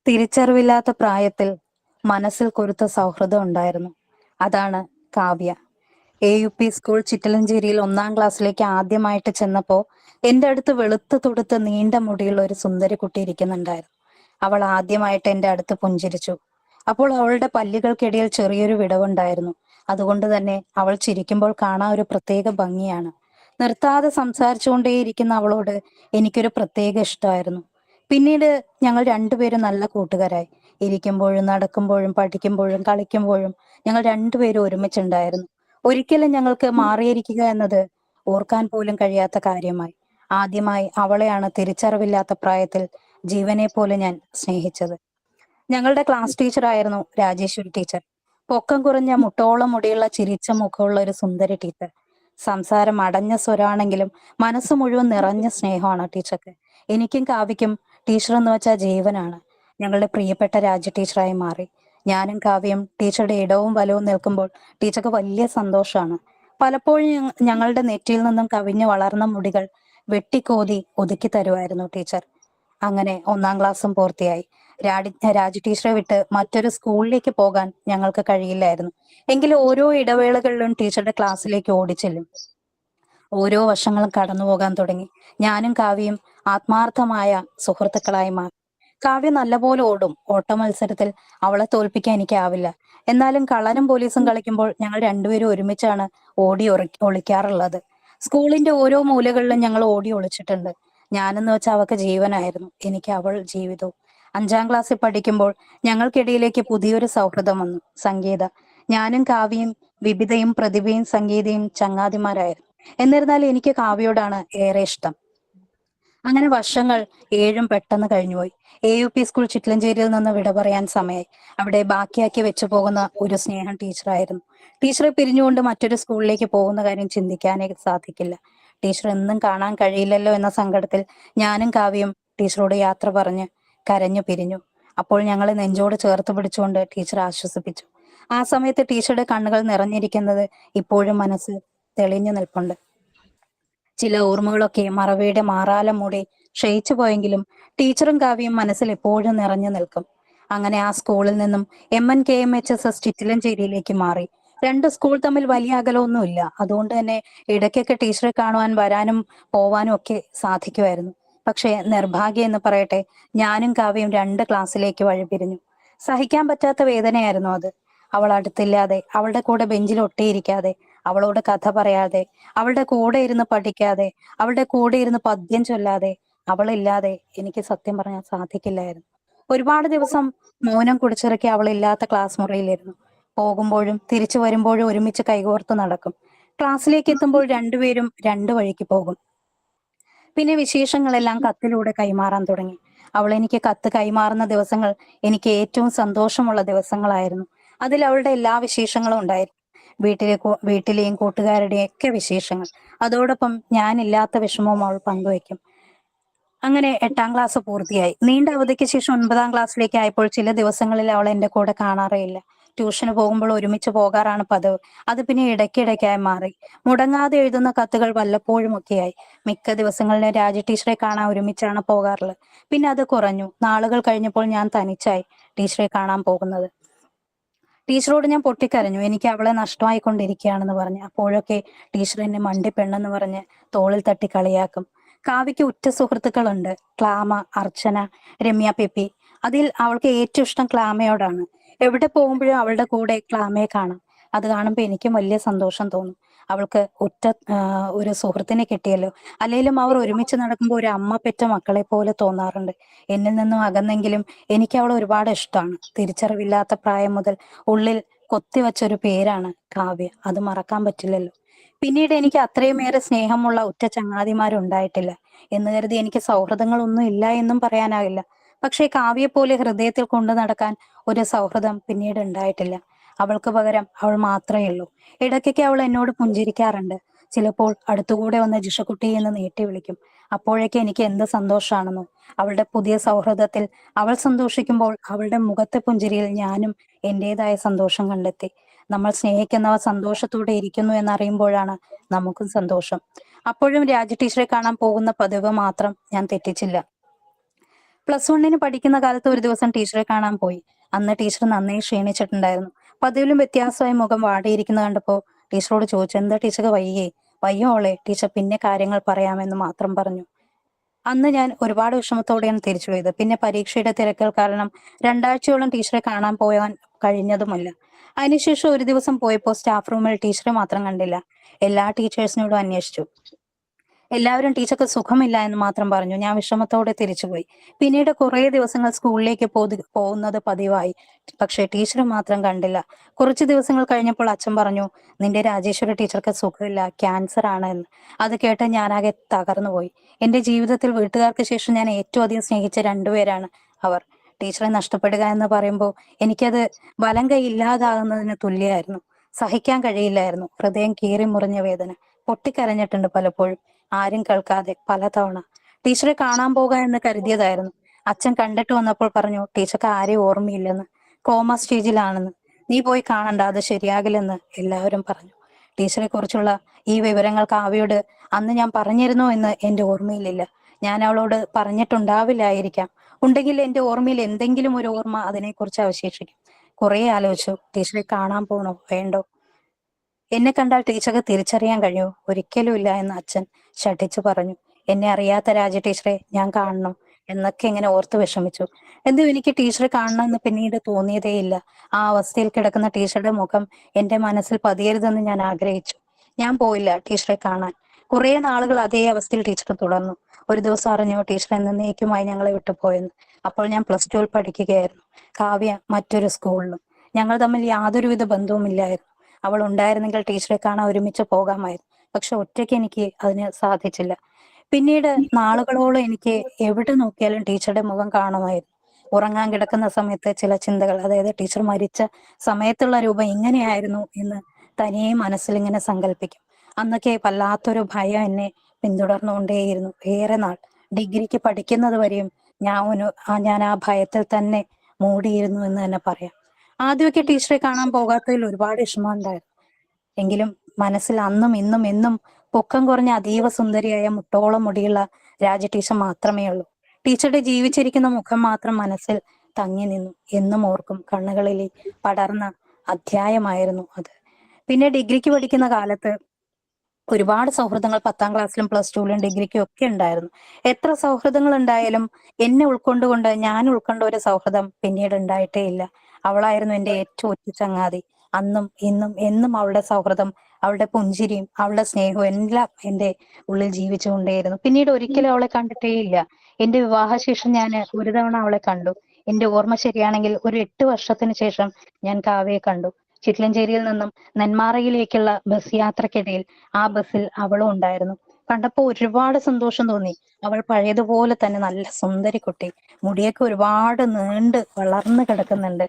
തിരിച്ചറിവില്ലാത്ത പ്രായത്തിൽ മനസ്സിൽ കൊരുത്ത സൗഹൃദം ഉണ്ടായിരുന്നു. അതാണ് കാവ്യ. AUP സ്കൂൾ ചിറ്റലഞ്ചേരിയിൽ 1-ാം ക്ലാസ്സിലേക്ക് ആദ്യമായിട്ട് ചെന്നപ്പോ എന്റെ അടുത്ത് വെളുത്ത് തൊടുത്ത് നീണ്ട മുടിയുള്ള ഒരു സുന്ദരി കുട്ടി ഇരിക്കുന്നുണ്ടായിരുന്നു. അവൾ ആദ്യമായിട്ട് എന്റെ അടുത്ത് പുഞ്ചിരിച്ചു. അപ്പോൾ അവളുടെ പല്ലുകൾക്കിടയിൽ ചെറിയൊരു വിടവുണ്ടായിരുന്നു. അതുകൊണ്ട് തന്നെ അവൾ ചിരിക്കുമ്പോൾ കാണാൻ ഒരു പ്രത്യേക ഭംഗിയാണ്. നിർത്താതെ സംസാരിച്ചുകൊണ്ടേയിരിക്കുന്ന അവളോട് എനിക്കൊരു പ്രത്യേക ഇഷ്ടമായിരുന്നു. പിന്നീട് ഞങ്ങൾ രണ്ടുപേരും നല്ല കൂട്ടുകാരായി. ഇരിക്കുമ്പോഴും നടക്കുമ്പോഴും പഠിക്കുമ്പോഴും കളിക്കുമ്പോഴും ഞങ്ങൾ രണ്ടുപേരും ഒരുമിച്ചുണ്ടായിരുന്നു. ഒരിക്കലും ഞങ്ങൾക്ക് മാറിയിരിക്കുക എന്നത് ഓർക്കാൻ പോലും കഴിയാത്ത കാര്യമായി. ആദ്യമായി അവളെയാണ് തിരിച്ചറിവില്ലാത്ത പ്രായത്തിൽ ജീവനെ പോലെ ഞാൻ സ്നേഹിച്ചത്. ഞങ്ങളുടെ ക്ലാസ് ടീച്ചറായിരുന്നു രാജേശ്വരി ടീച്ചർ. പൊക്കം കുറഞ്ഞ മുട്ടോളം മുടിയുള്ള ചിരിച്ച മുഖമുള്ള ഒരു സുന്ദരി ടീച്ചർ. സംസാരം അടഞ്ഞ സ്വരാണെങ്കിലും മനസ്സ് മുഴുവൻ നിറഞ്ഞ സ്നേഹമാണ് ടീച്ചർക്ക്. എനിക്കും കാവ്യക്കും ടീച്ചർ എന്ന് വെച്ചാൽ ജീവനാണ്. ഞങ്ങളുടെ പ്രിയപ്പെട്ട രാജ ടീച്ചറായി മാറി. ഞാനും കാവ്യം ടീച്ചറുടെ ഇടവും വലവും നിൽക്കുമ്പോൾ ടീച്ചർക്ക് വലിയ സന്തോഷമാണ്. പലപ്പോഴും ഞങ്ങളുടെ നെറ്റിയിൽ നിന്നും കവിഞ്ഞു വളർന്ന മുടികൾ വെട്ടിക്കോതി ഒതുക്കി തരുമായിരുന്നു ടീച്ചർ. അങ്ങനെ 1-ാം ക്ലാസ്സും പൂർത്തിയായി. രാജ ടീച്ചറെ വിട്ട് മറ്റൊരു സ്കൂളിലേക്ക് പോകാൻ ഞങ്ങൾക്ക് കഴിയില്ലായിരുന്നു. എങ്കിലും ഓരോ ഇടവേളകളിലും ടീച്ചറുടെ ക്ലാസ്സിലേക്ക് ഓടിച്ചെല്ലും. ഓരോ വർഷങ്ങളും കടന്നു പോകാൻ തുടങ്ങി. ഞാനും കാവ്യയും ആത്മാർത്ഥമായ സുഹൃത്തുക്കളായി മാറി. കാവ്യ നല്ലപോലെ ഓടും. ഓട്ട മത്സരത്തിൽ അവളെ തോൽപ്പിക്കാൻ എനിക്കാവില്ല. എന്നാലും കള്ളനും പോലീസും കളിക്കുമ്പോൾ ഞങ്ങൾ രണ്ടുപേരും ഒരുമിച്ചാണ് ഓടി ഒളിക്കാറുള്ളത്. സ്കൂളിന്റെ ഓരോ മൂലകളിലും ഞങ്ങൾ ഓടി ഒളിച്ചിട്ടുണ്ട്. ഞാനെന്ന് വെച്ചാൽ അവൾക്ക് ജീവനായിരുന്നു. എനിക്ക് അവൾ ജീവിതവും. 5-ാം ക്ലാസ്സിൽ പഠിക്കുമ്പോൾ ഞങ്ങൾക്കിടയിലേക്ക് പുതിയൊരു സൗഹൃദം വന്നു, സംഗീത. ഞാനും കാവ്യയും വിവിധയും പ്രതിഭയും സംഗീതയും ചങ്ങാതിമാരായിരുന്നു. എന്നിരുന്നാലും എനിക്ക് കാവ്യയോടാണ് ഏറെ ഇഷ്ടം. അങ്ങനെ വർഷങ്ങൾ 7 പെട്ടെന്ന് കഴിഞ്ഞുപോയി. AUP സ്കൂൾ ചിറ്റലഞ്ചേരിയിൽ നിന്ന് വിട പറയാൻ സമയമായി. അവിടെ ബാക്കിയാക്കി വെച്ചു പോകുന്ന ഒരു സ്നേഹം ടീച്ചറായിരുന്നു. ടീച്ചറെ പിരിഞ്ഞുകൊണ്ട് മറ്റൊരു സ്കൂളിലേക്ക് പോകുന്ന കാര്യം ചിന്തിക്കാനേ സാധിക്കില്ല. ടീച്ചർ എന്നും കാണാൻ കഴിയില്ലല്ലോ എന്ന സങ്കടത്തിൽ ഞാനും കാവ്യം ടീച്ചറോട് യാത്ര പറഞ്ഞ് കരഞ്ഞു പിരിഞ്ഞു. അപ്പോൾ ഞങ്ങളെ നെഞ്ചോട് ചേർത്ത് പിടിച്ചുകൊണ്ട് ടീച്ചർ ആശ്വസിപ്പിച്ചു. ആ സമയത്ത് ടീച്ചറുടെ കണ്ണുകൾ നിറഞ്ഞിരിക്കുന്നത് ഇപ്പോഴും മനസ്സ് തെളിഞ്ഞു നിൽപ്പുണ്ട്. ചില ഓർമ്മകളൊക്കെ മറവിയുടെ മാറാലം മൂടി ക്ഷയിച്ചു പോയെങ്കിലും ടീച്ചറും കാവ്യം മനസ്സിൽ എപ്പോഴും നിറഞ്ഞു നിൽക്കും. അങ്ങനെ ആ സ്കൂളിൽ നിന്നും MNKMHSS ചിറ്റലഞ്ചേരിയിലേക്ക് മാറി. 2 സ്കൂൾ തമ്മിൽ വലിയ അകലമൊന്നുമില്ല. അതുകൊണ്ട് തന്നെ ഇടയ്ക്കൊക്കെ ടീച്ചറെ കാണുവാൻ വരാനും പോവാനും ഒക്കെ സാധിക്കുമായിരുന്നു. പക്ഷേ നിർഭാഗ്യം എന്ന് പറയട്ടെ, ഞാനും കാവ്യം 2 ക്ലാസ്സിലേക്ക് വഴിപിരിഞ്ഞു. സഹിക്കാൻ പറ്റാത്ത വേദനയായിരുന്നു അത്. അവൾ അടുത്തില്ലാതെ, അവളുടെ കൂടെ ബെഞ്ചിൽ ഒട്ടിയിരിക്കാതെ, അവളോട് കഥ പറയാതെ, അവളുടെ കൂടെ ഇരുന്ന് പഠിക്കാതെ, അവളുടെ കൂടെ ഇരുന്ന് പദ്യം ചൊല്ലാതെ, അവളില്ലാതെ എനിക്ക് സത്യം പറഞ്ഞാൽ സാധിക്കില്ലായിരുന്നു. ഒരുപാട് ദിവസം മൗനം കുടിച്ചിറക്കി അവളില്ലാത്ത ക്ലാസ് മുറിയിലിരുന്നു. പോകുമ്പോഴും തിരിച്ചു വരുമ്പോഴും ഒരുമിച്ച് കൈകോർത്ത് നടക്കും. ക്ലാസ്സിലേക്ക് എത്തുമ്പോൾ രണ്ടുപേരും 2 വഴിക്ക് പോകും. പിന്നെ വിശേഷങ്ങളെല്ലാം കത്തിലൂടെ കൈമാറാൻ തുടങ്ങി. അവൾ എനിക്ക് കത്ത് കൈമാറുന്ന ദിവസങ്ങൾ എനിക്ക് ഏറ്റവും സന്തോഷമുള്ള ദിവസങ്ങളായിരുന്നു. അതിൽ അവളുടെ എല്ലാ വിശേഷങ്ങളും ഉണ്ടായിരുന്നു. വീട്ടിലെയും കൂട്ടുകാരുടെയും ഒക്കെ വിശേഷങ്ങൾ. അതോടൊപ്പം ഞാനില്ലാത്ത വിഷമവും അവൾ പങ്കുവയ്ക്കും. അങ്ങനെ 8-ാം ക്ലാസ് പൂർത്തിയായി. നീണ്ട അവധിക്ക് ശേഷം 9-ാം ക്ലാസ്സിലേക്ക് ആയപ്പോൾ ചില ദിവസങ്ങളിൽ അവൾ എന്റെ കൂടെ കാണാറേയില്ല. ട്യൂഷന് പോകുമ്പോൾ ഒരുമിച്ച് പോകാറാണ് പതിവ്. അത് പിന്നെ ഇടയ്ക്കിടയ്ക്കായി മാറി. മുടങ്ങാതെ എഴുതുന്ന കത്തുകൾ വല്ലപ്പോഴും ഒക്കെയായി. മിക്ക ദിവസങ്ങളിലും രാജ ടീച്ചറെ കാണാൻ ഒരുമിച്ചാണ് പോകാറുള്ളത്. പിന്നെ അത് കുറഞ്ഞു. നാളുകൾ കഴിഞ്ഞപ്പോൾ ഞാൻ തനിച്ചായി ടീച്ചറെ കാണാൻ പോകുന്നത്. ടീച്ചറോട് ഞാൻ പൊട്ടിക്കരഞ്ഞു. എനിക്ക് അവളെ നഷ്ടമായിക്കൊണ്ടിരിക്കുകയാണെന്ന് പറഞ്ഞ്. അപ്പോഴൊക്കെ ടീച്ചർ എന്നെ മണ്ടി പെണ്ണെന്ന് പറഞ്ഞ് തോളിൽ തട്ടി കളിയാക്കും. കാവ്യയ്ക്ക് ഉറ്റ സുഹൃത്തുക്കളുണ്ട്. ക്ലാമ, അർച്ചന, രമ്യ പെപ്പി. അതിൽ അവൾക്ക് ഏറ്റവും ഇഷ്ടം ക്ലാമയോടാണ്. എവിടെ പോകുമ്പോഴും അവളുടെ കൂടെ ക്ലാമയെ കാണാം. അത് കാണുമ്പോൾ എനിക്കും വലിയ സന്തോഷം തോന്നും. അവൾക്ക് ഉറ്റ ഒരു സുഹൃത്തിനെ കിട്ടിയല്ലോ. അല്ലെങ്കിലും അവർ ഒരുമിച്ച് നടക്കുമ്പോൾ ഒരു അമ്മ പെറ്റ മക്കളെ പോലെ തോന്നാറുണ്ട്. എന്നിൽ നിന്നും അകന്നെങ്കിലും എനിക്ക് അവളെ ഒരുപാട് ഇഷ്ടമാണ്. തിരിച്ചറിവില്ലാത്ത പ്രായം മുതൽ ഉള്ളിൽ കൊത്തിവെച്ചൊരു പേരാണ് കാവ്യ. അത് മറക്കാൻ പറ്റില്ലല്ലോ. പിന്നീട് എനിക്ക് അത്രയുമേറെ സ്നേഹമുള്ള ഉറ്റ ചങ്ങാതിമാരുണ്ടായിട്ടില്ല എന്ന് കരുതി എനിക്ക് സൗഹൃദങ്ങളൊന്നും ഇല്ല എന്നും പറയാനാവില്ല. പക്ഷേ കാവ്യെ പോലെ ഹൃദയത്തിൽ കൊണ്ടു നടക്കാൻ ഒരു സൗഹൃദം പിന്നീട് ഉണ്ടായിട്ടില്ല. അവൾക്ക് പകരം അവൾ മാത്രമേ ഉള്ളൂ. ഇടയ്ക്കൊക്കെ അവൾ എന്നോട് പുഞ്ചിരിക്കാറുണ്ട്. ചിലപ്പോൾ അടുത്തുകൂടെ വന്ന് ജിഷക്കുട്ടി എന്ന് നീട്ടി വിളിക്കും. അപ്പോഴൊക്കെ എനിക്ക് എന്ത് സന്തോഷാണെന്നോ. അവളുടെ പുതിയ സൗഹൃദത്തിൽ അവൾ സന്തോഷിക്കുമ്പോൾ അവളുടെ മുഖത്തെ പുഞ്ചിരിയിൽ ഞാനും എന്റേതായ സന്തോഷം കണ്ടെത്തി. നമ്മൾ സ്നേഹിക്കുന്നവർ സന്തോഷത്തോടെ ഇരിക്കുന്നു എന്നറിയുമ്പോഴാണ് നമുക്കും സന്തോഷം. അപ്പോഴും രാജ ടീച്ചറെ കാണാൻ പോകുന്ന പതിവ് മാത്രം ഞാൻ തെറ്റിച്ചില്ല. +1 പഠിക്കുന്ന കാലത്ത് ഒരു ദിവസം ടീച്ചറെ കാണാൻ പോയി. അന്ന് ടീച്ചർ നന്നേ ക്ഷീണിച്ചിട്ടുണ്ടായിരുന്നു. പതിവിലും വ്യത്യാസമായി മുഖം വാടിയിരിക്കുന്നത് കണ്ടപ്പോൾ ടീച്ചറോട് ചോദിച്ചു, എന്താ ടീച്ചർക്ക് വയ്യേ? വയ്യോ ഓളെ. ടീച്ചർ പിന്നെ കാര്യങ്ങൾ പറയാമെന്ന് മാത്രം പറഞ്ഞു. അന്ന് ഞാൻ ഒരുപാട് വിഷമത്തോടെയാണ് തിരിച്ചു പോയത്. പിന്നെ പരീക്ഷയുടെ തിരക്കുകൾ കാരണം 2 ആഴ്ചയോളം ടീച്ചറെ കാണാൻ പോകാൻ കഴിഞ്ഞതുമല്ല. അതിനുശേഷം ഒരു ദിവസം പോയപ്പോൾ സ്റ്റാഫ് റൂമിൽ ടീച്ചറെ മാത്രം കണ്ടില്ല. എല്ലാ ടീച്ചേഴ്സിനോടും അന്വേഷിച്ചു. എല്ലാവരും ടീച്ചർക്ക് സുഖമില്ല എന്ന് മാത്രം പറഞ്ഞു. ഞാൻ വിഷമത്തോടെ തിരിച്ചുപോയി. പിന്നീട് കുറേ ദിവസങ്ങൾ സ്കൂളിലേക്ക് പോകുന്നത് പതിവായി. പക്ഷേ ടീച്ചറെ മാത്രം കണ്ടില്ല. കുറച്ച് ദിവസങ്ങൾ കഴിഞ്ഞപ്പോൾ അച്ഛൻ പറഞ്ഞു, നിന്റെ രാജേശ്വരി ടീച്ചർക്ക് സുഖമില്ല, ക്യാൻസർ ആണ് എന്ന്. അത് കേട്ട് ഞാനാകെ തകർന്നുപോയി. എന്റെ ജീവിതത്തിൽ വീട്ടുകാർക്ക് ശേഷം ഞാൻ ഏറ്റവും അധികം സ്നേഹിച്ച 2 പേരാണ് അവർ. ടീച്ചറെ നഷ്ടപ്പെടുക എന്ന് പറയുമ്പോൾ എനിക്കത് വലം കൈ ഇല്ലാതാകുന്നതിന് തുല്യമായിരുന്നു. സഹിക്കാൻ കഴിയില്ലായിരുന്നു. ഹൃദയം കീറി മുറിഞ്ഞ വേദന. പൊട്ടിക്കരഞ്ഞിട്ടുണ്ട് പലപ്പോഴും, ആരും കേൾക്കാതെ പലതവണ. ടീച്ചറെ കാണാൻ പോകാം എന്ന് കരുതിയതായിരുന്നു. അച്ഛൻ കണ്ടിട്ട് വന്നപ്പോൾ പറഞ്ഞു, ടീച്ചർക്ക് ആരെയും ഓർമ്മയില്ലെന്ന്, കോമ സ്റ്റേജിലാണെന്ന്. നീ പോയി കാണണ്ട, അത് ശരിയാകില്ലെന്ന് എല്ലാവരും പറഞ്ഞു. ടീച്ചറെ കുറിച്ചുള്ള ഈ വിവരങ്ങൾ കാവ്യയോട് അന്ന് ഞാൻ പറഞ്ഞിരുന്നോ എന്ന് എന്റെ ഓർമ്മയിലില്ല. ഞാൻ അവളോട് പറഞ്ഞിട്ടുണ്ടാവില്ലായിരിക്കാം. ഉണ്ടെങ്കിൽ എന്റെ ഓർമ്മയിൽ എന്തെങ്കിലും ഒരു ഓർമ്മ അതിനെക്കുറിച്ച് അവശേഷിക്കും. കുറെ ആലോചിച്ചു, ടീച്ചറെ കാണാൻ പോണോ വേണ്ടോ. എന്നെ കണ്ടാൽ ടീച്ചർക്ക് തിരിച്ചറിയാൻ കഴിയുമോ? ഒരിക്കലും ഇല്ല എന്ന് അച്ഛൻ ശഠിച്ചു പറഞ്ഞു. എന്നെ അറിയാത്ത രാജ ടീച്ചറെ ഞാൻ കാണണം എന്നൊക്കെ ഇങ്ങനെ ഓർത്ത് വിഷമിച്ചു. എന്തും എനിക്ക് ടീച്ചറെ കാണണമെന്ന് പിന്നീട് തോന്നിയതേയില്ല. ആ അവസ്ഥയിൽ കിടക്കുന്ന ടീച്ചറുടെ മുഖം എന്റെ മനസ്സിൽ പതിയരുതെന്ന് ഞാൻ ആഗ്രഹിച്ചു. ഞാൻ പോയില്ല ടീച്ചറെ കാണാൻ. കുറെ നാളുകൾ അതേ അവസ്ഥയിൽ ടീച്ചർ തുടർന്നു. ഒരു ദിവസം അറിഞ്ഞു ടീച്ചർ എന്നേക്കുമായി ഞങ്ങളെ വിട്ടുപോയെന്ന്. അപ്പോൾ ഞാൻ +2 പഠിക്കുകയായിരുന്നു. കാവ്യ മറ്റൊരു സ്കൂളിലും. ഞങ്ങൾ തമ്മിൽ യാതൊരുവിധ ബന്ധവുമില്ലായിരുന്നു. അവൾ ഉണ്ടായിരുന്നെങ്കിൽ ടീച്ചറെ കാണാൻ ഒരുമിച്ച് പോകാമായിരുന്നു. പക്ഷെ ഒറ്റയ്ക്ക് എനിക്ക് അതിന് സാധിച്ചില്ല. പിന്നീട് നാളുകളോളം എനിക്ക് എവിടെ നോക്കിയാലും ടീച്ചറുടെ മുഖം കാണുമായിരുന്നു. ഉറങ്ങാൻ കിടക്കുന്ന സമയത്ത് ചില ചിന്തകൾ, അതായത് ടീച്ചർ മരിച്ച സമയത്തുള്ള രൂപം ഇങ്ങനെയായിരുന്നു എന്ന് തനിയെ മനസ്സിൽ ഇങ്ങനെ സങ്കല്പിക്കും. അന്നൊക്കെ വല്ലാത്തൊരു ഭയം എന്നെ പിന്തുടർന്നുകൊണ്ടേയിരുന്നു. ഏറെ നാൾ ഡിഗ്രിക്ക് പഠിക്കുന്നത് വരെയും ഞാൻ ആ ഭയത്തിൽ തന്നെ മൂടിയിരുന്നു എന്ന് തന്നെ പറയാം. ആദ്യമൊക്കെ ടീച്ചറെ കാണാൻ പോകാത്തതിൽ ഒരുപാട് വിഷമമുണ്ടായിരുന്നു. എങ്കിലും മനസ്സിൽ അന്നും ഇന്നും എന്നും പൊക്കം കുറഞ്ഞ അതീവ സുന്ദരിയായ മുട്ടോളം മുടിയുള്ള രാജ ടീച്ചർ മാത്രമേ ഉള്ളൂ. ടീച്ചറുടെ ജീവിച്ചിരിക്കുന്ന മുഖം മാത്രം മനസ്സിൽ തങ്ങി നിന്നു. എന്നും ഓർക്കും. കണ്ണുകളിൽ പടർന്ന അധ്യായമായിരുന്നു അത്. പിന്നെ ഡിഗ്രിക്ക് പഠിക്കുന്ന കാലത്ത് ഒരുപാട് സൗഹൃദങ്ങൾ 10ാം ക്ലാസ്സിലും +2ലും ഡിഗ്രിക്കും ഒക്കെ ഉണ്ടായിരുന്നു. എത്ര സൗഹൃദങ്ങൾ ഉണ്ടായാലും എന്നെ ഉൾക്കൊണ്ടുകൊണ്ട് ഞാൻ ഉൾക്കൊണ്ട ഒരു സൗഹൃദം പിന്നീട് ഉണ്ടായിട്ടേ ഇല്ല. അവളായിരുന്നു എന്റെ ഏറ്റവും ഒറ്റ ചങ്ങാതി. അന്നും ഇന്നും എന്നും അവളുടെ സൗഹൃദം, അവളുടെ പുഞ്ചിരിയും അവളുടെ സ്നേഹവും എല്ലാം എന്റെ ഉള്ളിൽ ജീവിച്ചുകൊണ്ടേയിരുന്നു. പിന്നീട് ഒരിക്കലും അവളെ കണ്ടിട്ടേ ഇല്ല. എന്റെ വിവാഹശേഷം ഞാൻ ഒരു തവണ അവളെ കണ്ടു. എന്റെ ഓർമ്മ ശരിയാണെങ്കിൽ ഒരു 8 വർഷത്തിന് ശേഷം ഞാൻ കാവ്യയെ കണ്ടു. ചിറ്റലഞ്ചേരിയിൽ നിന്നും നെന്മാറയിലേക്കുള്ള ബസ് യാത്രക്കിടയിൽ ആ ബസ്സിൽ അവളും ഉണ്ടായിരുന്നു. കണ്ടപ്പോ ഒരുപാട് സന്തോഷം തോന്നി. അവൾ പഴയതുപോലെ തന്നെ നല്ല സുന്ദരി കുട്ടി. മുടിയൊക്കെ ഒരുപാട് നീണ്ട് വളർന്നു കിടക്കുന്നുണ്ട്.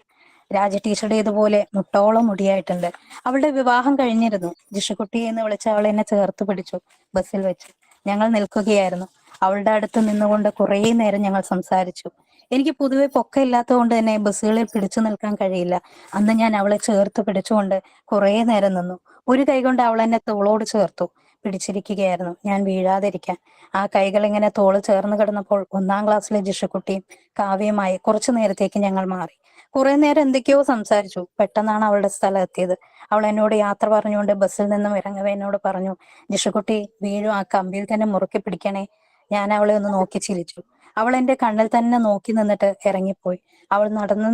രാജ ടീച്ചറുടേതുപോലെ മുട്ടോളം മുടിയായിട്ടുണ്ട്. അവളുടെ വിവാഹം കഴിഞ്ഞിരുന്നു. ജിഷക്കുട്ടി എന്ന് വിളിച്ച് അവൾ എന്നെ ചേർത്ത് പിടിച്ചു ബസ്സിൽ വെച്ച്. ഞങ്ങൾ നിൽക്കുകയായിരുന്നു. അവളുടെ അടുത്ത് നിന്നുകൊണ്ട് കുറേ നേരം ഞങ്ങൾ സംസാരിച്ചു. എനിക്ക് പൊതുവെ പൊക്കമില്ലാത്തത് കൊണ്ട് തന്നെ ബസ്സുകളിൽ പിടിച്ചു നിൽക്കാൻ കഴിയില്ല. അന്ന് ഞാൻ അവളെ ചേർത്ത് പിടിച്ചുകൊണ്ട് കുറേ നേരം നിന്നു. ഒരു കൈ കൊണ്ട് അവൾ എന്നെ തോളോട് ചേർത്തു പിടിച്ചിരിക്കുകയായിരുന്നു, ഞാൻ വീഴാതിരിക്കാൻ. ആ കൈകൾ ഇങ്ങനെ തോള് ചേർന്ന് കിടന്നപ്പോൾ 1-ാം ക്ലാസ്സിലെ ജിഷക്കുട്ടിയും കാവ്യയുമായി കുറച്ചു നേരത്തേക്ക് ഞങ്ങൾ മാറി. കുറെ നേരം എന്തൊക്കെയോ സംസാരിച്ചു. പെട്ടെന്നാണ് അവളുടെ സ്ഥലം എത്തിയത്. അവൾ എന്നോട് യാത്ര പറഞ്ഞുകൊണ്ട് ബസ്സിൽ നിന്നും ഇറങ്ങവേ എന്നോട് പറഞ്ഞു, ജിഷക്കുട്ടി വീഴും, ആ കമ്പിയിൽ തന്നെ മുറുക്കി പിടിക്കണേ. ഞാൻ അവളെ ഒന്ന് നോക്കി ചിരിച്ചു. അവൾ എന്റെ കണ്ണിൽ തന്നെ നോക്കി നിന്നിട്ട് ഇറങ്ങിപ്പോയി. അവൾ നടന്നു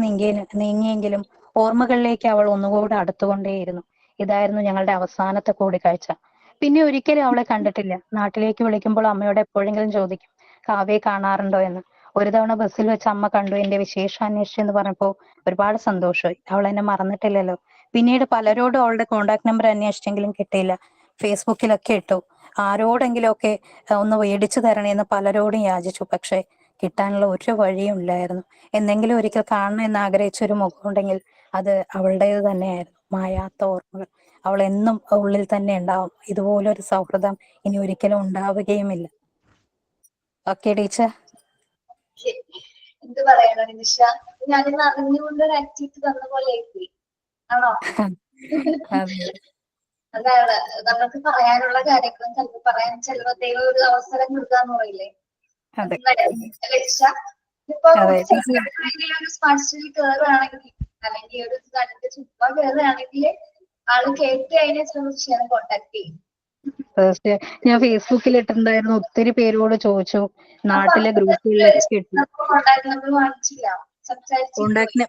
നീങ്ങിയെങ്കിലും ഓർമ്മകളിലേക്ക് അവൾ ഒന്നുകൂടെ അടുത്തുകൊണ്ടേയിരുന്നു. ഇതായിരുന്നു ഞങ്ങളുടെ അവസാനത്തെ കൂടിക്കാഴ്ച. പിന്നെ ഒരിക്കലും അവളെ കണ്ടിട്ടില്ല. നാട്ടിലേക്ക് വിളിക്കുമ്പോൾ അമ്മയോട് എപ്പോഴെങ്കിലും ചോദിക്കും, കാവ്യയെ കാണാറുണ്ടോ എന്ന്. ഒരു തവണ ബസ്സിൽ വെച്ച് അമ്മ കണ്ടു, എന്റെ വിശേഷം അന്വേഷിച്ചു എന്ന് പറഞ്ഞപ്പോ ഒരുപാട് സന്തോഷമായി. അവൾ എന്നെ മറന്നിട്ടില്ലല്ലോ. പിന്നീട് പലരോടും അവളുടെ കോണ്ടാക്ട് നമ്പർ അന്വേഷിച്ചെങ്കിലും കിട്ടിയില്ല. ഫേസ്ബുക്കിലൊക്കെ ഇട്ടു. ആരോടെങ്കിലും ഒക്കെ ഒന്ന് മേടിച്ചു തരണേന്ന് പലരോടും യാചിച്ചു. പക്ഷെ കിട്ടാനുള്ള ഒരു വഴിയും ഇല്ലായിരുന്നു. എന്തെങ്കിലും ഒരിക്കൽ കാണണം എന്ന് ആഗ്രഹിച്ച ഒരു മുഖം ഉണ്ടെങ്കിൽ അത് അവളുടേത് തന്നെയായിരുന്നു. മായാത്ത ഓർമ്മകൾ. അവൾ എന്നും ഉള്ളിൽ തന്നെ ഉണ്ടാവും. ഇതുപോലൊരു സൗഹൃദം ഇനി ഒരിക്കലും ഉണ്ടാവുകയുമില്ല. Okay teacher. എന്ത് പറയണോ നിമിഷ, ഞാനിന്ന് അറിഞ്ഞുകൊണ്ട് ഒരു ആക്ടിവിറ്റി തന്ന പോലെ ആയിപ്പോയി ആണോ? അതാണ് നമുക്ക് പറയാനുള്ള കാര്യങ്ങളും ചിലപ്പോൾ പറയാൻ ചിലപ്പോൾ ദൈവം ഒരു അവസരം കൊടുക്കാന്ന് പറയില്ലേ. ഇപ്പൊ ഒരു സ്മാർട്ട് സ്റ്റഡിയിൽ കയറുകയാണെങ്കിൽ അല്ലെങ്കിൽ ഒരു കണ്ടിട്ട് ചുമ്മാ കയറുകയാണെങ്കിൽ ആള് കേട്ട് അതിനെ ശ്രമിച്ചാൽ കോണ്ടാക്ട് ചെയ്യും. തീർച്ചയായും ഞാൻ ഫേസ്ബുക്കിൽ ഇട്ടിട്ടുണ്ടായിരുന്നു. ഒത്തിരി പേരോട് ചോദിച്ചു. നാട്ടിലെ ഗ്രൂപ്പുകളിലൊക്കെ ഇട്ടു. കോണ്ടാക്ട് നമ്പർ വാങ്ങിച്ചില്ല, കോണ്ടാക്ടിന്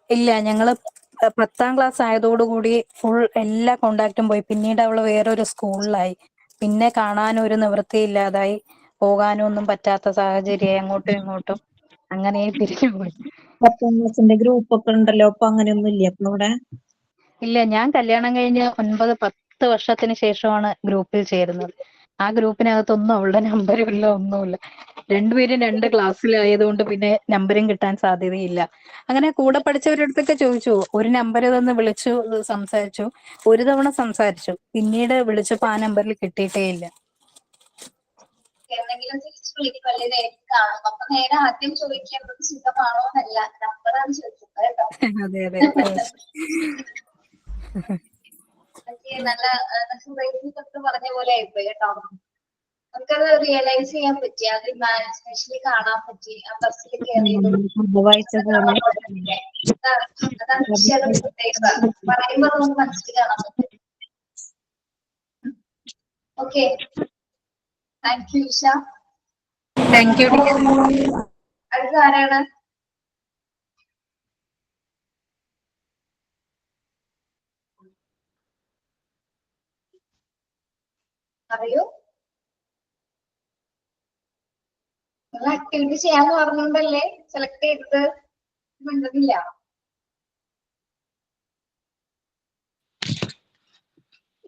ഇല്ല. ഞങ്ങള് 10-ാം ക്ലാസ് ആയതോടുകൂടി ഫുൾ എല്ലാ കോണ്ടാക്റ്റും പോയി. പിന്നീട് അവള് വേറൊരു സ്കൂളിലായി. പിന്നെ കാണാനൊരു നിവൃത്തിയില്ലാതായി. പോകാനും ഒന്നും പറ്റാത്ത സാഹചര്യമായി. അങ്ങോട്ടും ഇങ്ങോട്ടും അങ്ങനെ പിരിഞ്ഞു പോയി. 10-ാം ക്ലാസ്സിന്റെ ഗ്രൂപ്പ് ഒക്കെ ഉണ്ടല്ലോ, അപ്പൊ അങ്ങനെയൊന്നും ഇല്ല അപ്പൊ ഇവിടെ? ഇല്ല, ഞാൻ കല്യാണം കഴിഞ്ഞ് 9-10 വർഷത്തിന് ശേഷമാണ് ഗ്രൂപ്പിൽ ചേരുന്നത്. ആ ഗ്രൂപ്പിനകത്തൊന്നും അവളുടെ നമ്പരും ഇല്ല, ഒന്നുമില്ല. രണ്ടുപേരും 2 ക്ലാസ്സിലായതുകൊണ്ട് പിന്നെ നമ്പരും കിട്ടാൻ സാധ്യതയില്ല. അങ്ങനെ കൂടെ പഠിച്ചവരുടെ അടുത്തൊക്കെ ചോദിച്ചു. ഒരു നമ്പർ തന്ന് വിളിച്ചു സംസാരിച്ചു. ഒരു തവണ സംസാരിച്ചു. പിന്നീട് വിളിച്ചപ്പോ ആ നമ്പറിൽ കിട്ടിയിട്ടേ ഇല്ല. എന്തെങ്കിലും തിരിച്ചു വിളിക്കും അല്ലെ നേരിട്ട് കാണും. അപ്പൊ നേരെ ആദ്യം ചോദിക്കേണ്ടത് സുഖമാണോ എന്നല്ല, നമ്പറാണ് ചോദിക്കുന്നത് കേട്ടോ. അതെ അതെ. നല്ല തൊട്ട് പറഞ്ഞ പോലെ ആയിപ്പോയി കേട്ടോ. നമുക്കത് റിയലൈസ് ചെയ്യാൻ പറ്റി, അത് ഇമാജിനേഷനിൽ കാണാൻ പറ്റി. ആ ബസ്സിൽ കയറിയത് അതാണ് വിഷയയുടെ പ്രത്യേകത. പറയുമ്പോ നമുക്ക് മനസ്സിൽ കാണാൻ പറ്റും. Okay, thank U Usha. Thank you. അടുത്ത ആരാണ്? അറിയൂ. നിങ്ങൾ ആക്ടിവിറ്റി ചെയ്യാന്ന് പറഞ്ഞോണ്ടല്ലേ സെലക്ട് ചെയ്തത്? മിണ്ടുന്നില്ല.